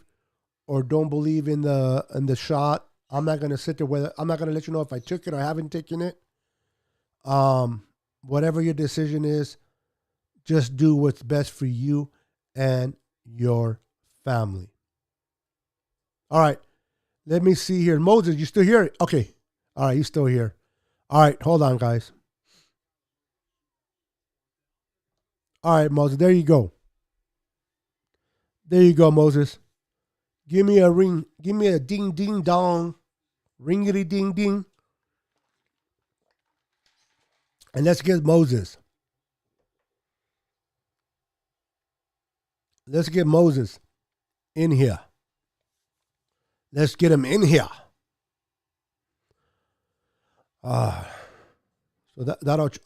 or don't believe in the shot. I'm not gonna sit there. I'm not gonna let you know if I took it or haven't taken it. Whatever your decision is, just do what's best for you and your family. All right, let me see here. Moses, you still here? Okay. All right, you still here. All right, hold on, guys. All right, Moses, there you go. There you go, Moses. Give me a ring. Give me a ding, ding, dong. Ringity, ding, ding. And let's get Moses. Let's get Moses in here. Let's get him in here. So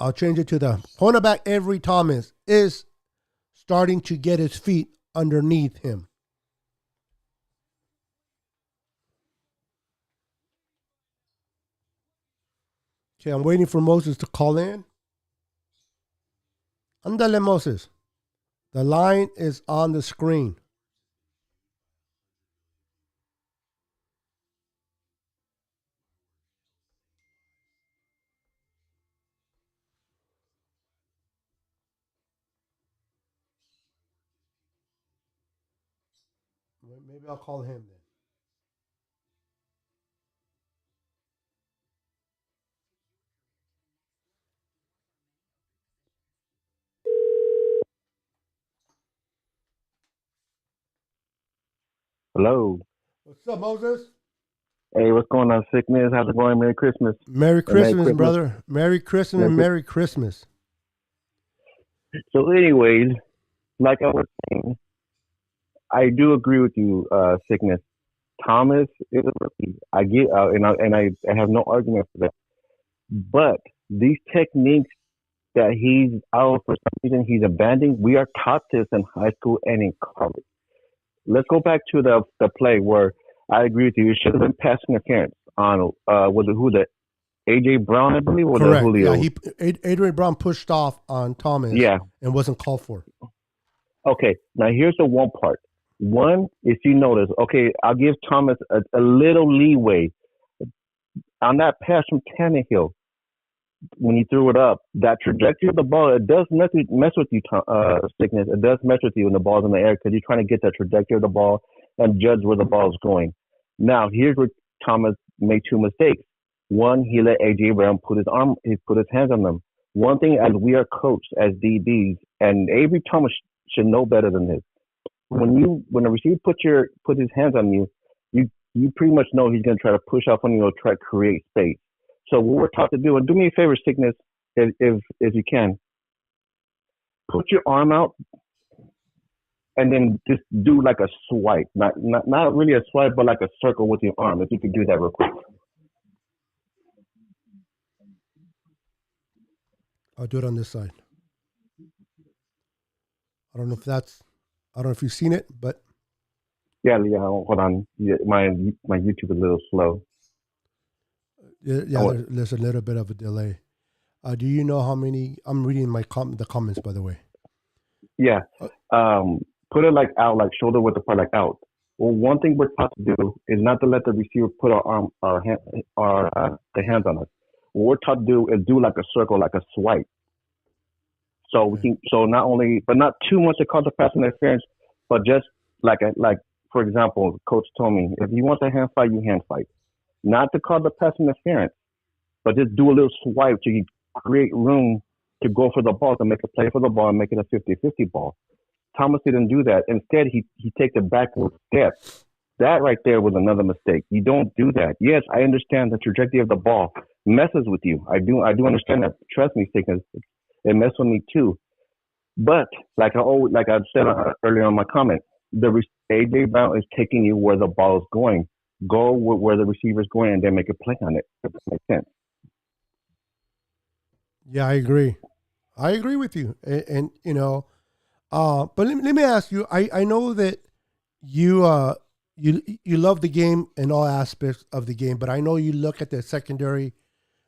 I'll change it to the cornerback. Avery Thomas is starting to get his feet underneath him. Okay, I'm waiting for Moses to call in. Andale, Moses. The line is on the screen. Maybe I'll call him then. Hello. What's up, Moses? Hey, what's going on, Sickness? How's it going? Merry Christmas. Merry Christmas, brother. Merry Christmas and Merry Christmas. So, anyways, like I was saying, I do agree with you, Sickness. Thomas is a rookie. I get, and I have no argument for that. But these techniques that he's out for some reason he's abandoning, we are taught this in high school and in college. Let's go back to the play where I agree with you. It should have been pass interference on was it who the AJ Brown, I believe, or correct. The Julio? Yeah, Adrian Brown pushed off on Thomas. Yeah, and wasn't called for. Okay, now here's the one part. One, if you notice, okay, I'll give Thomas a little leeway on that pass from Tannehill. When he threw it up, that trajectory of the ball, it does mess with you, Sickness. It does mess with you when the ball's in the air because you're trying to get the trajectory of the ball and judge where the ball's going. Now, here's where Thomas made 2 mistakes. One, he let A.J. Brown put his hands on them. One thing, as we are coached as DBs, and Avery Thomas should know better than this. When a receiver puts his hands on you, you pretty much know he's going to try to push off on you or try to create space. So what we're taught to do, and do me a favor, Sickness, if you can, put your arm out and then just do like a swipe, not really a swipe, but like a circle with your arm. If you could do that real quick. I'll do it on this side. I don't know if you've seen it, but yeah. Hold on, my YouTube is a little slow. Yeah, there's a little bit of a delay. Do you know how many? I'm reading the comments, by the way. Yeah. Put it like out, like shoulder width apart, like out. Well, one thing we're taught to do is not to let the receiver put the hands on us. What we're taught to do is do like a circle, like a swipe. So we can, so not only, but not too much to cause the pass interference, but just like for example, Coach told me, if you want to hand fight, you hand fight. Not to call the pass interference, but just do a little swipe to create room to go for the ball, to make a play for the ball and make it a 50-50 ball. Thomas didn't do that. Instead, he takes a backward step. That right there was another mistake. You don't do that. Yes, I understand the trajectory of the ball messes with you. I do understand that. Trust me, Sickness, it messed with me too. But like I said earlier on my comment, AJ Brown is taking you where the ball is going. Go where the receiver is going, and then make a play on it. If that makes sense. Yeah, I agree. I agree with you. And you know, but let me ask you. I know that you love the game in all aspects of the game, but I know you look at the secondary,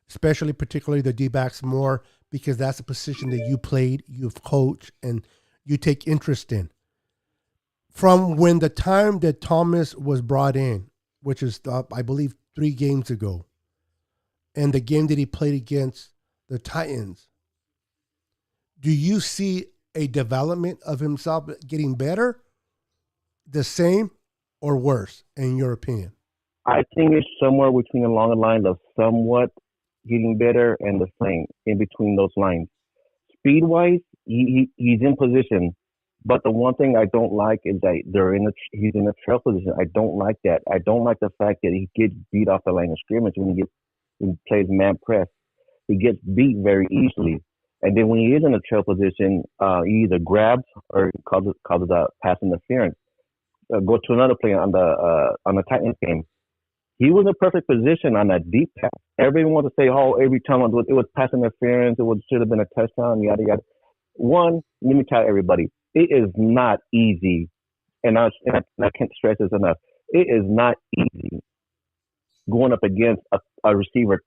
especially particularly the D-backs more because that's a position that you played, you've coached, and you take interest in. From when the time that Thomas was brought in, which is I believe 3 games ago, and the game that he played against the Titans, do you see a development of himself getting better, the same, or worse, in your opinion? I think it's somewhere between along the line of somewhat getting better and the same, in between those lines. Speed-wise, he's in position, but the one thing I don't like is that he's in a trail position. I don't like that. I don't like the fact that he gets beat off the line of scrimmage when he plays man press. He gets beat very easily. And then when he is in a trail position, he either grabs or causes a pass interference. Go to another play on the Titans game. He was in a perfect position on that deep pass. Everyone wants to say, "Oh, every time it was pass interference, should have been a touchdown." Yada yada. One, let me tell everybody, it is not easy, and I can't stress this enough. It is not easy going up against a receiver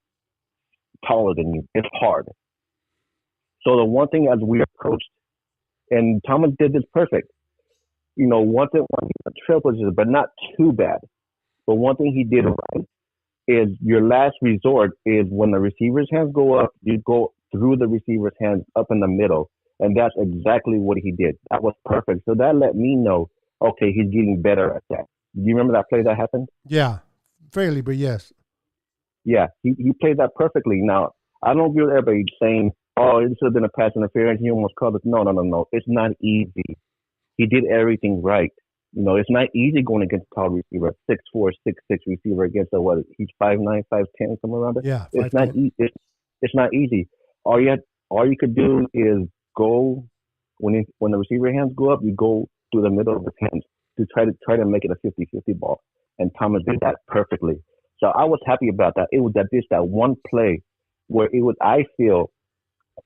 taller than you. It's hard. So the one thing as we approached, and Thomas did this perfect. You know, one thing, trail position, but not too bad. But one thing he did right is your last resort is when the receiver's hands go up, you go through the receiver's hands up in the middle. And that's exactly what he did. That was perfect. So that let me know, okay, he's getting better at that. Do you remember that play that happened? Yeah, fairly, but yes. Yeah, he played that perfectly. Now, I don't hear everybody saying, oh, it should have been a pass interference. He almost called it. No. It's not easy. He did everything right. You know, it's not easy going against a tall receiver, 6'4", 6'6" receiver against he's 5'9", 5'10", somewhere around there. Yeah, it's not easy. It's not easy. All you could do is go when the receiver hands go up, you go through the middle of his hands to try to make it a 50-50 ball. And Thomas did that perfectly. So I was happy about that. It was that one play where I feel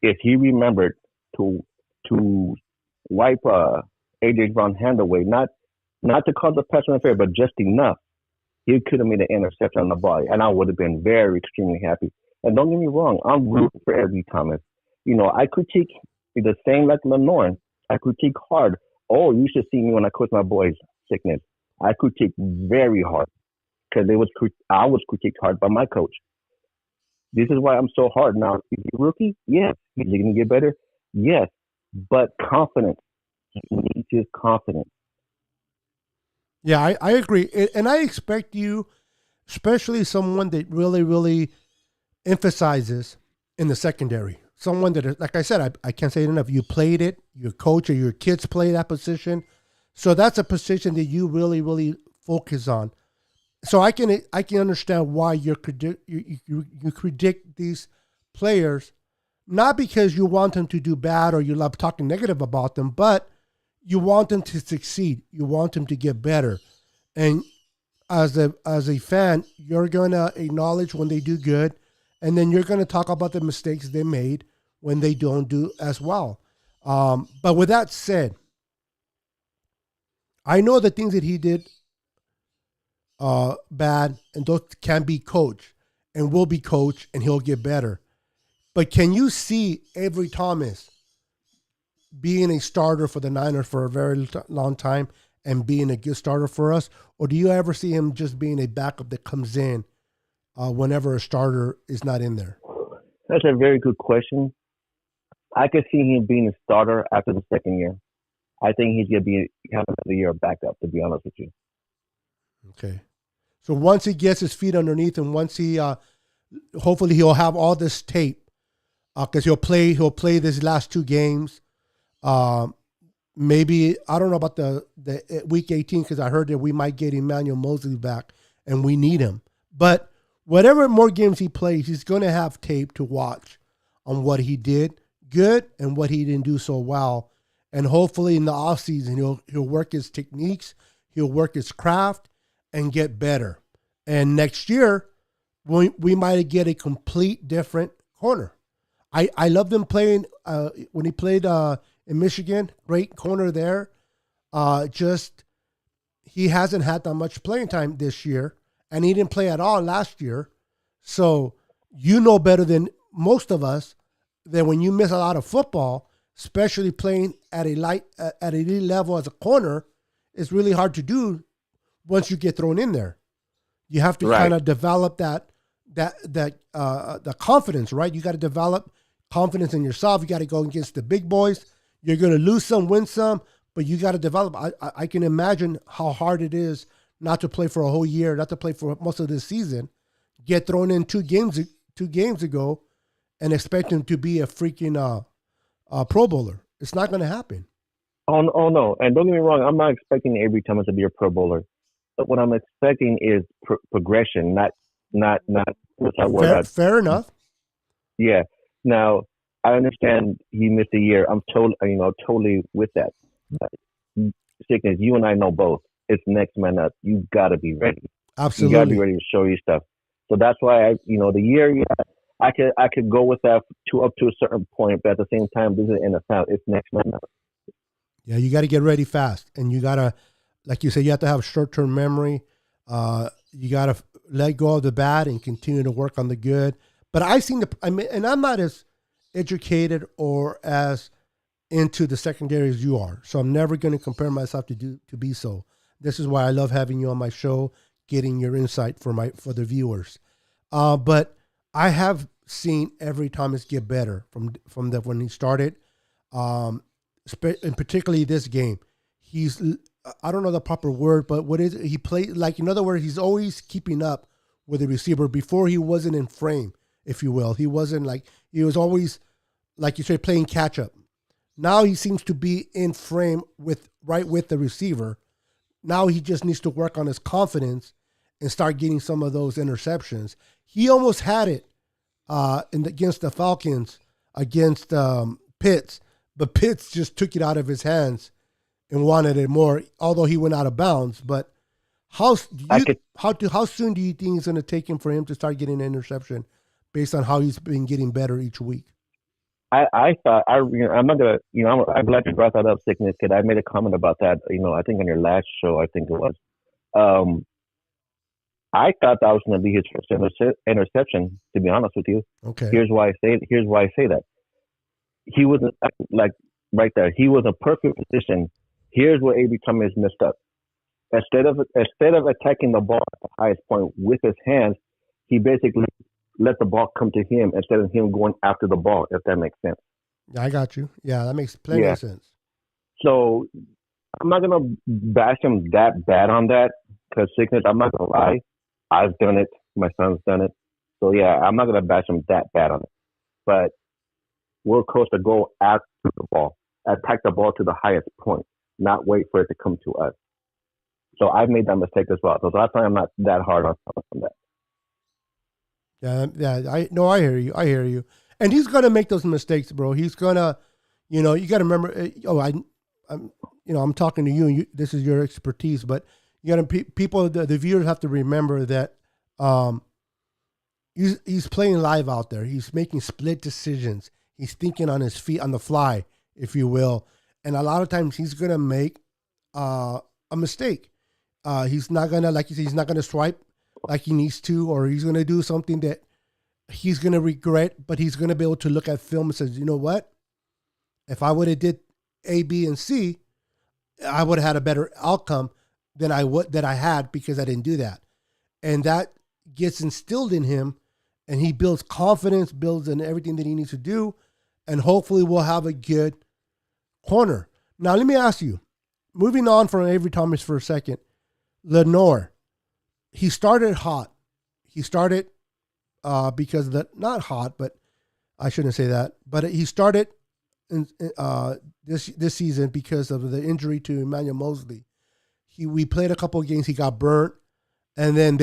if he remembered to wipe AJ Brown's hand away, not to cause a pass interference, but just enough, he could have made an interception on the ball, and I would have been very extremely happy. And don't get me wrong, I'm rooting for every Thomas. You know, I critique the same like Lenore. I critique hard. Oh, you should see me when I coach my boys' Sickness. I critique very hard because I was critiqued hard by my coach. This is why I'm so hard now. Is he a rookie? Yes. Is he going to get better? Yes. But confidence. He needs his confidence. Yeah, I agree. And I expect you, especially someone that really, really emphasizes in the secondary. Someone that, like I said, I can't say it enough. You played it. Your coach or your kids play that position. So that's a position that you really, really focus on. So I can understand why you predict these players, not because you want them to do bad or you love talking negative about them, but you want them to succeed. You want them to get better. And as a fan, you're going to acknowledge when they do good, and then you're going to talk about the mistakes they made when they don't do as well. But with that said, I know the things that he did bad, and those can be coached and will be coached, and he'll get better. But can you see Avery Thomas being a starter for the Niners for a very long time and being a good starter for us? Or do you ever see him just being a backup that comes in whenever a starter is not in there? That's a very good question. I could see him being a starter after the second year. I think he's going to have another year of backup, to be honest with you. Okay. So once he gets his feet underneath him, once he, hopefully he'll have all this tape, because he'll play these last 2 games. Maybe I don't know about the week 18 because I heard that we might get Emmanuel Mosley back and we need him. But whatever more games he plays, he's going to have tape to watch on what he did good and what he didn't do so well. And hopefully in the offseason, he'll work his techniques, he'll work his craft, and get better. And next year, we might get a complete different corner. I loved him playing when he played in Michigan. Great corner there. Just he hasn't had that much playing time this year, and he didn't play at all last year. So you know better than most of us that when you miss a lot of football, especially playing at at elite level as a corner, it's really hard to do once you get thrown in there. You have to kind of develop the confidence, right? You got to develop confidence in yourself. You got to go against the big boys. You're going to lose some, win some, but you got to develop. I can imagine how hard it is not to play for a whole year, not to play for most of this season, get thrown in 2 games ago, and expect him to be a freaking Pro Bowler. It's not going to happen. Oh no! And don't get me wrong, I'm not expecting Avery Thomas to be a Pro Bowler. But what I'm expecting is progression, not what's that word? Fair enough. Yeah. Now I understand he missed a year. I'm totally with that. Sickness, you and I know both. It's next man up. You got to be ready. Absolutely. You got to be ready to show you stuff. So that's why the year. Yeah, I could go with that up to a certain point, but at the same time, this is NFL. It's next man up. Yeah, you got to get ready fast, and you got to, like you said, you have to have short-term memory. You got to let go of the bad and continue to work on the good. But and I'm not as educated or as into the secondary as you are, so I'm never going to compare myself to be so. This is why I love having you on my show, getting your insight for the viewers. But I have seen Avery Thomas get better from when he started, and particularly this game. I don't know the proper word, but what is it? He played, like, in other words, he's always keeping up with the receiver. Before, he wasn't in frame, if you will. He was always, like you say, playing catch up. Now he seems to be in frame right with the receiver. Now he just needs to work on his confidence and start getting some of those interceptions. He almost had it against the Falcons, against Pitts, but Pitts just took it out of his hands and wanted it more, although he went out of bounds. But how soon do you think it's going to take him for him to start getting an interception based on how he's been getting better each week? I thought I'm not gonna I'm glad you brought that up, Sickness, because I made a comment about that. I think on your last show, I think it was. I thought that was going to be his first interception. To be honest with you, okay. Here's why I say that. He was like right there. He was in perfect position. Here's where A.B. Thomas messed up. Instead of attacking the ball at the highest point with his hands, he basically let the ball come to him instead of him going after the ball, if that makes sense. I got you. Yeah, that makes plenty of sense. So I'm not going to bash him that bad on that because, Sickness, I'm not going to lie. I've done it. My son's done it. So, yeah, I'm not going to bash him that bad on it. But we're supposed to go after the ball, attack the ball to the highest point, not wait for it to come to us. So I've made that mistake as well. So that's why I'm not that hard on that. Yeah. I hear you. And he's gonna make those mistakes, bro. He's gonna, you got to remember. I'm talking to you, and this is your expertise. But you got to people. The viewers have to remember that he's playing live out there. He's making split decisions. He's thinking on his feet, on the fly, if you will. And a lot of times he's gonna make a mistake. He's not gonna, like you said, he's not gonna swipe like he needs to, or he's gonna do something that he's gonna regret. But he's gonna be able to look at film and says, you know what? If I would have did A, B, and C, I would have had a better outcome than I had because I didn't do that. And that gets instilled in him, and he builds confidence, builds in everything that he needs to do, and hopefully we'll have a good corner. Now, let me ask you, moving on from Avery Thomas for a second, Lenore, he started hot. He started because not hot, but I shouldn't say that. But he started this season because of the injury to Emmanuel Mosley. We played a couple of games. He got burnt, and then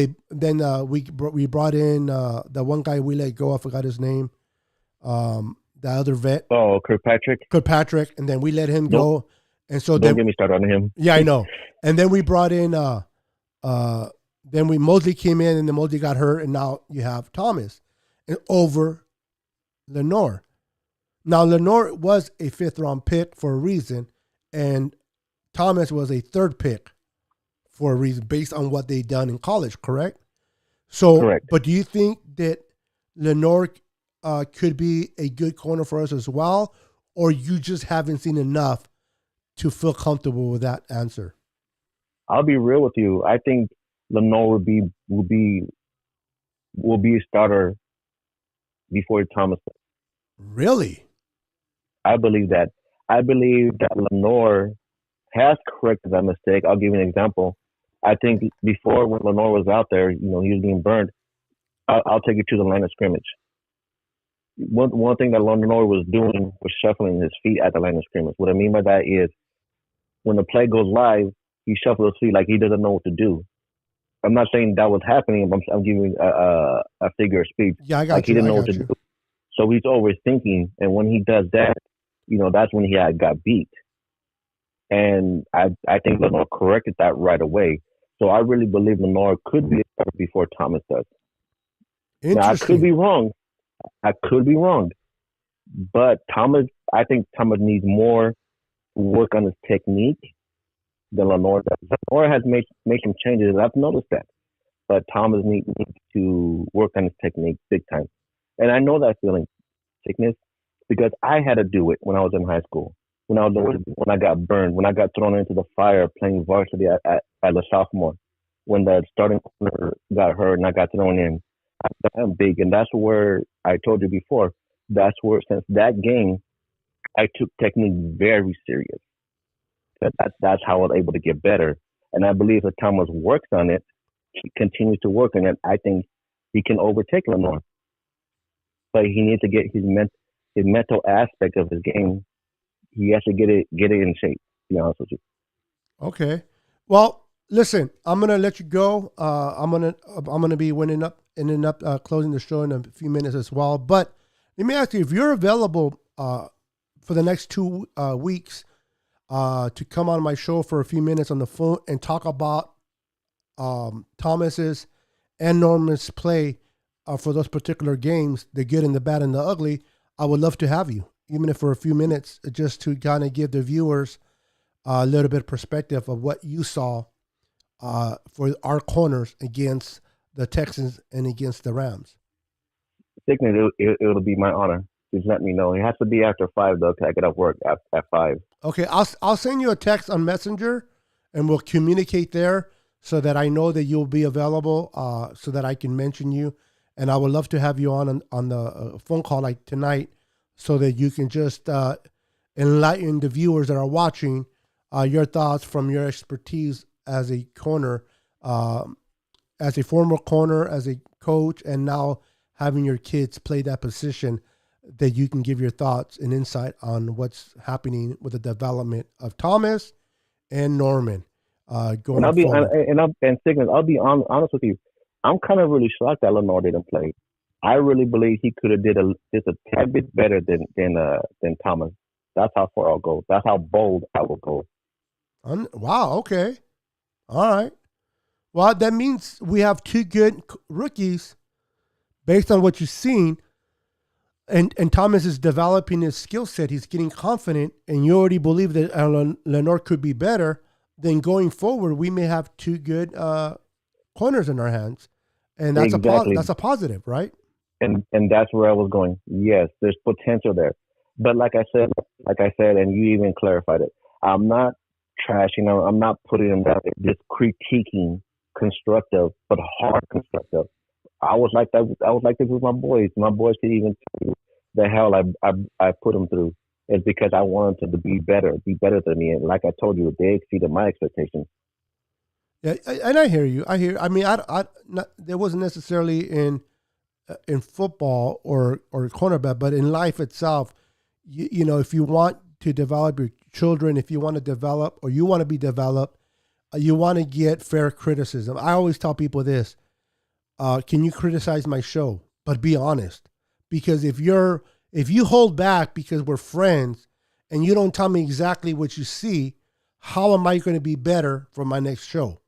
we brought in the one guy we let go. I forgot his name. The other vet. Oh, Kirkpatrick, and then we let him go. And so don't get me started on him. Yeah, I know. And then we brought in Mosley came in, and then Mosley got hurt, and now you have Thomas and over Lenore. Now Lenore was a 5th round pick for a reason, and Thomas was a 3rd pick for a reason based on what they done in college, correct? So, correct. But do you think that Lenore could be a good corner for us as well, or you just haven't seen enough to feel comfortable with that answer? I'll be real with you. I think Lenore will be a starter before Thomas. Really? I believe that. I believe that Lenore has corrected that mistake. I'll give you an example. I think before, when Lenore was out there, he was being burned. I'll take you to the line of scrimmage. One thing that Lenore was doing was shuffling his feet at the line of scrimmage. What I mean by that is, when the play goes live, he shuffles his feet like he doesn't know what to do. I'm not saying that was happening. I'm giving a figure of speech. Yeah, I got like you. He didn't know what to do. So he's always thinking, and when he does that, that's when he got beat. And I think Lenore corrected that right away. So I really believe Lenore could be better before Thomas does. Now, I could be wrong. But I think Thomas needs more work on his technique than Lenore does. Lenore has made some changes, and I've noticed that. But Thomas needs to work on his technique big time. And I know that feeling, sickness, because I had to do it when I was in high school. When I got burned, when I got thrown into the fire playing varsity at a sophomore, when the starting corner got hurt and I got thrown in. I'm big, and that's where I told you before. That's where, since that game, I took technique very serious. That's how I was able to get better. And I believe if Thomas works on it, he continues to work on it, I think he can overtake Lenore. But he needs to get his mental aspect of his game. He has to get it in shape. To be honest with you. Okay. Well, listen, I'm gonna let you go. I'm gonna be ending up closing the show in a few minutes as well. But let me ask you, if you're available for the next 2 weeks to come on my show for a few minutes on the phone and talk about Thomas's and Norman's play for those particular games, the good and the bad and the ugly, I would love to have you, even if for a few minutes, just to kind of give the viewers a little bit of perspective of what you saw for our corners against the Texans and against the Rams. Signet, it'll be my honor. Just let me know. It has to be after 5, though, because I get off work at 5. Okay, I'll send you a text on Messenger, and we'll communicate there so that I know that you'll be available, so that I can mention you. And I would love to have you on the phone call like tonight, so that you can just enlighten the viewers that are watching your thoughts from your expertise as a corner, as a former corner, as a coach, and now having your kids play that position, that you can give your thoughts and insight on what's happening with the development of Thomas and Norman going forward. Signet, I'll be honest with you. I'm kind of really shocked that Lenore didn't play. I really believe he could have did just a tad bit better than Thomas. That's how far I'll go. That's how bold I will go. Wow. Okay. All right. Well, that means we have 2 good rookies based on what you've seen. And Thomas is developing his skill set. He's getting confident, and you already believe that Lenore could be better. Then going forward, we may have 2 good corners in our hands, and that's that's a positive, right? And that's where I was going. Yes, there's potential there, but like I said, and you even clarified it. I'm not trashing. I'm not putting them down. Just critiquing, constructive, but hard constructive. I was like that. I was like this with my boys. My boys could even tell you the hell I put them through. It's because I wanted them to be better than me. And like I told you, they exceeded my expectations. Yeah, and I hear you. I mean, not, there wasn't necessarily in football or cornerback, but in life itself, you know, if you want to develop your children, if you want to develop or you want to be developed, you want to get fair criticism. I always tell people this: can you criticize my show? But be honest, because if you hold back because we're friends and you don't tell me exactly what you see, how am I going to be better for my next show?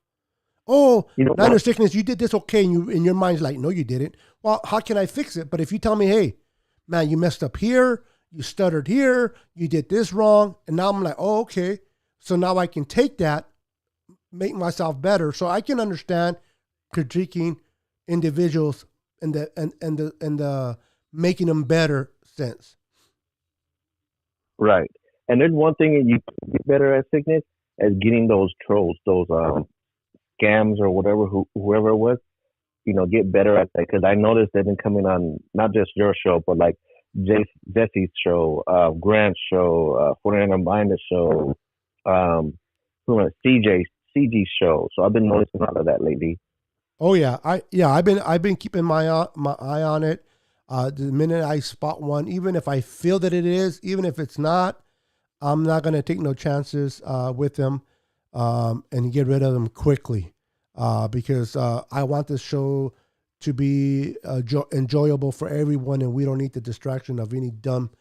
Oh, You know Niner what? sickness, you did this okay, and you in your mind's like, no, you didn't. Well, how can I fix it? But if you tell me, hey, man, you messed up here, you stuttered here, you did this wrong, and now I'm like, oh, okay. So now I can take that, make myself better, so I can understand critiquing individuals and the making them better sense. Right. And there's one thing that you can get better at, sickness, as getting those trolls, those scams or whatever, whoever it was, get better at that. Because I noticed they've been coming on not just your show, but like Jesse's show, Grant's show, 49er Minded show, who else? CG's show. So I've been noticing all of that lately. Oh yeah, I've been keeping my eye on it. The minute I spot one, even if I feel that it is, even if it's not, I'm not gonna take no chances with them and get rid of them quickly because I want this show to be enjoyable for everyone, and we don't need the distraction of any dumb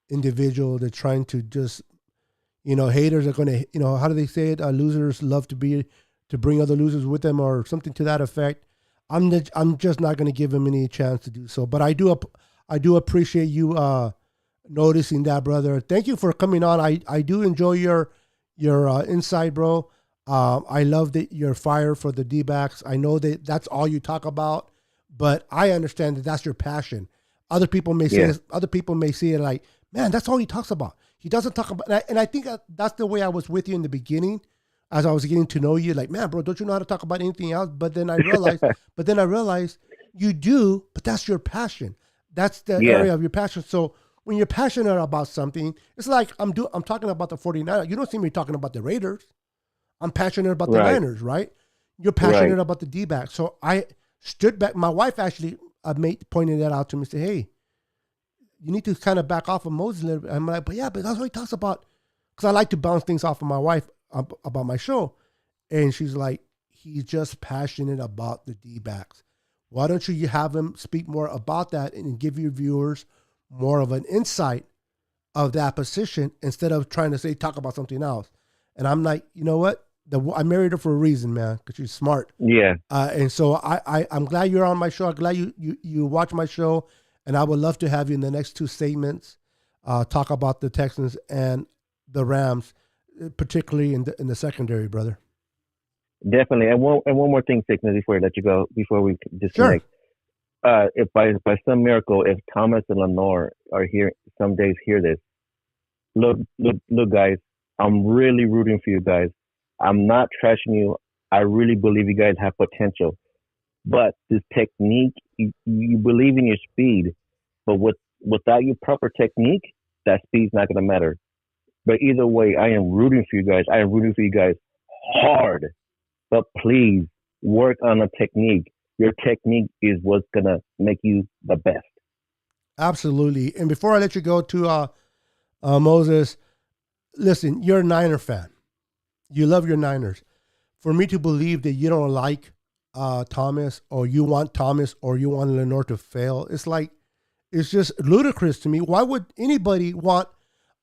individual that's trying to just, haters are gonna, how do they say it? Losers love to bring other losers with them or something to that effect. I'm just not going to give him any chance to do so. But I do appreciate you noticing that, brother. Thank you for coming on. I do enjoy your insight, bro. I love that you're fire for the D-backs. I know that that's all you talk about, but I understand that that's your passion. Other people may say other people may see it like, man, that's all he talks about. He doesn't talk about, and I think that's the way I was with you in the beginning. As I was getting to know you, like, man, bro, don't you know how to talk about anything else? But then I realized you do, but that's your passion. That's the area of your passion. So when you're passionate about something, it's like I'm talking about the 49ers. You don't see me talking about the Raiders. I'm passionate about the Niners, right? You're passionate about the D-backs. So I stood back. My wife actually pointed that out to me. Said, hey, you need to kind of back off of Moses a little bit. I'm like, but that's what he talks about. Because I like to bounce things off of my wife about my show. And she's like, he's just passionate about the D-backs. Why don't you have him speak more about that and give your viewers more of an insight of that position instead of trying to talk about something else? And I'm like, you know what? I married her for a reason, man, because she's smart. Yeah. And so I'm glad you're on my show. I'm glad you watch my show. And I would love to have you in the next two segments talk about the Texans and the Rams, particularly in the secondary, brother. Definitely. And one more thing, Sickness, before I let you go, before we disconnect. Sure. If by some miracle, if Thomas and Lenore are here, some days hear this, look, guys, I'm really rooting for you guys. I'm not trashing you. I really believe you guys have potential. But this technique, you believe in your speed, but without your proper technique, that speed's not going to matter. But either way, I am rooting for you guys. I am rooting for you guys hard. But please work on a technique. Your technique is what's going to make you the best. Absolutely. And before I let you go to Moses, listen, you're a Niner fan. You love your Niners. For me to believe that you don't like Thomas or you want Lenore to fail, it's just ludicrous to me. Why would anybody want,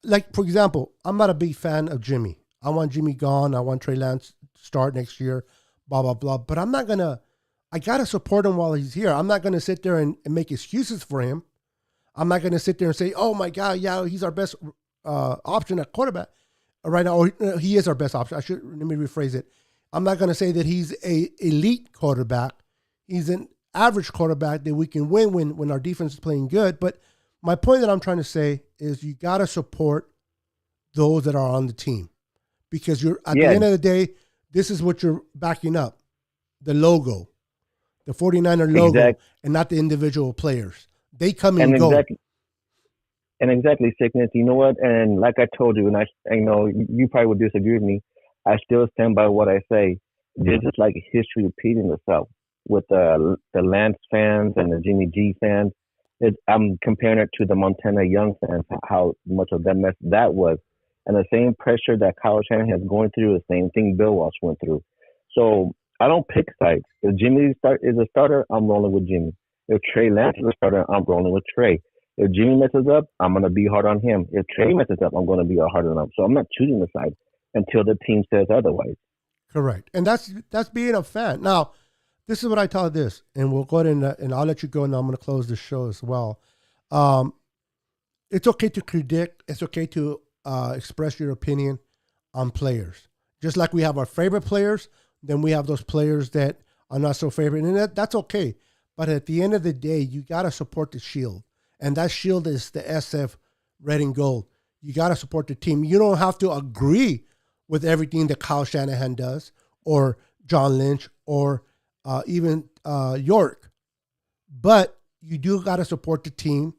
like, for example, I'm not a big fan of Jimmy. I want Jimmy gone. I want Trey Lance to start next year, blah, blah, blah. But I got to support him while he's here. I'm not going to sit there and make excuses for him. I'm not going to sit there and say, oh, my God, yeah, he's our best option at quarterback right now. Or he is our best option. Let me rephrase it. I'm not going to say that he's a elite quarterback. He's an average quarterback that we can win when our defense is playing good. But my point that I'm trying to say is you got to support those that are on the team. Because you're at the end of the day, this is what you're backing up. The logo. The 49er logo, and not the individual players. They come and go. Exactly, Sickness. You know what? And like I told you, and I know you probably would disagree with me, I still stand by what I say. This is like history repeating itself with the Lance fans and the Jimmy G fans. I'm comparing it to the Montana Young fans, how much of that mess that was. And the same pressure that Kyle Shanahan is going through, the same thing Bill Walsh went through. So I don't pick sides. If Jimmy is a starter, I'm rolling with Jimmy. If Trey Lance is a starter, I'm rolling with Trey. If Jimmy messes up, I'm going to be hard on him. If Trey messes up, I'm going to be hard on him. So I'm not choosing the side until the team says otherwise. Correct. And that's being a fan. Now, this is what I tell this, and we'll go ahead and I'll let you go, and I'm going to close the show as well. It's okay to predict. It's okay to express your opinion on players. Just like we have our favorite players, then we have those players that are not so favorite, and that's okay. But at the end of the day, you got to support the Shield, and that Shield is the SF Red and Gold. You got to support the team. You don't have to agree with everything that Kyle Shanahan does, or John Lynch, or even York. But you do got to support the team,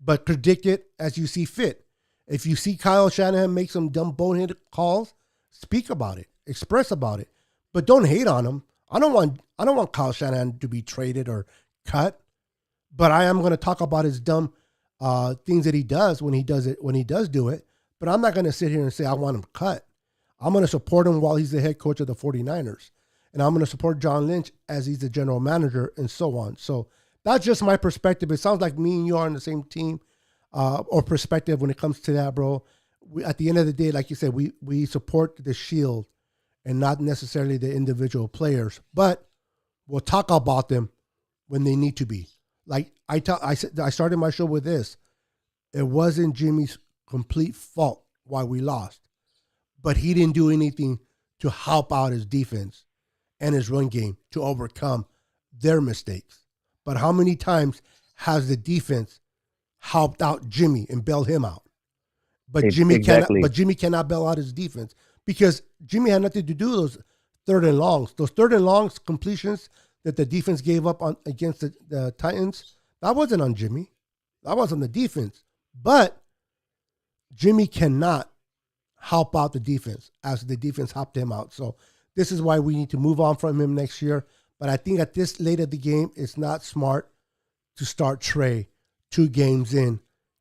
but predict it as you see fit. If you see Kyle Shanahan make some dumb boneheaded calls, speak about it, express about it, but don't hate on him. I don't want Kyle Shanahan to be traded or cut, but I am going to talk about his dumb things that he does when he does do it. But I'm not going to sit here and say I want him cut. I'm going to support him while he's the head coach of the 49ers. And I'm going to support John Lynch as he's the general manager and so on. So that's just my perspective. It sounds like me and you are on the same team or perspective when it comes to that, bro. At the end of the day, like you said, we support the Shield and not necessarily the individual players. But we'll talk about them when they need to be. Like I started my show with this. It wasn't Jimmy's complete fault why we lost. But he didn't do anything to help out his defense and his run game to overcome their mistakes. But how many times has the defense helped out Jimmy and bailed him out? But Jimmy cannot bail out his defense because Jimmy had nothing to do with those third and longs. Those third and longs completions that the defense gave up on against the Titans, that wasn't on Jimmy. That was on the defense. But Jimmy cannot help out the defense as the defense helped him out. So this is why we need to move on from him next year. But I think at this late of the game, it's not smart to start Trey 2 games in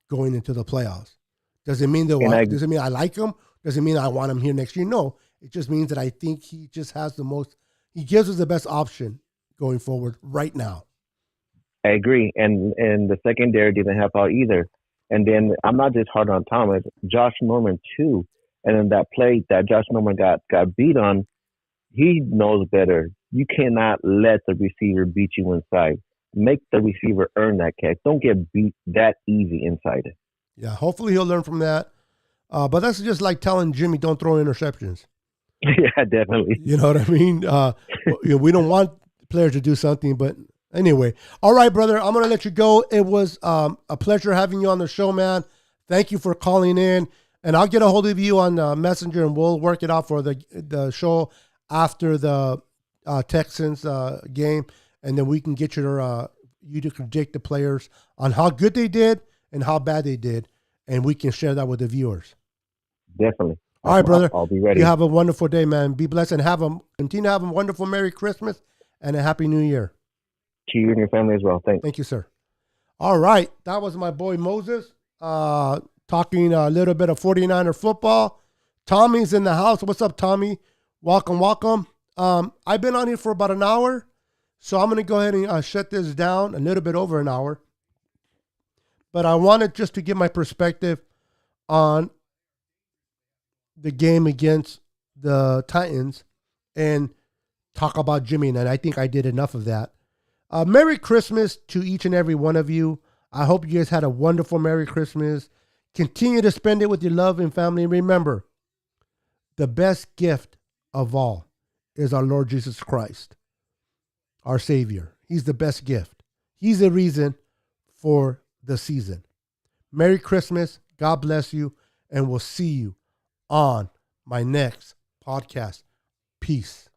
going into the playoffs. Does it mean does it mean I like him? Does it mean I want him here next year? No. It just means that I think he just has he gives us the best option going forward right now. I agree. And the secondary didn't help out either. And then I'm not just hard on Thomas, Josh Norman too. And then that play that Josh Norman got beat on, he knows better. You cannot let the receiver beat you inside. Make the receiver earn that catch. Don't get beat that easy inside. Yeah, hopefully he'll learn from that. But that's just like telling Jimmy, don't throw interceptions. Yeah, definitely. You know what I mean? We don't want players to do something, but anyway. All right, brother, I'm going to let you go. It was a pleasure having you on the show, man. Thank you for calling in. And I'll get a hold of you on Messenger, and we'll work it out for the show after the Texans game. And then we can get you to predict the players on how good they did and how bad they did. And we can share that with the viewers. Definitely. All right, brother. I'll be ready. You have a wonderful day, man. Be blessed and continue to have a wonderful Merry Christmas and a Happy New Year. To you and your family as well. Thanks. Thank you, sir. All right. That was my boy Moses talking a little bit of 49er football. Tommy's in the house. What's up, Tommy? Welcome, welcome. I've been on here for about an hour, so I'm going to go ahead and shut this down, a little bit over an hour. But I wanted just to give my perspective on the game against the Titans and talk about Jimmy, and I think I did enough of that. Merry Christmas to each and every one of you. I hope you guys had a wonderful Merry Christmas. Continue to spend it with your love and family. Remember, the best gift of all is our Lord Jesus Christ, our Savior. He's the best gift. He's the reason for the season. Merry Christmas. God bless you. And we'll see you on my next podcast. Peace.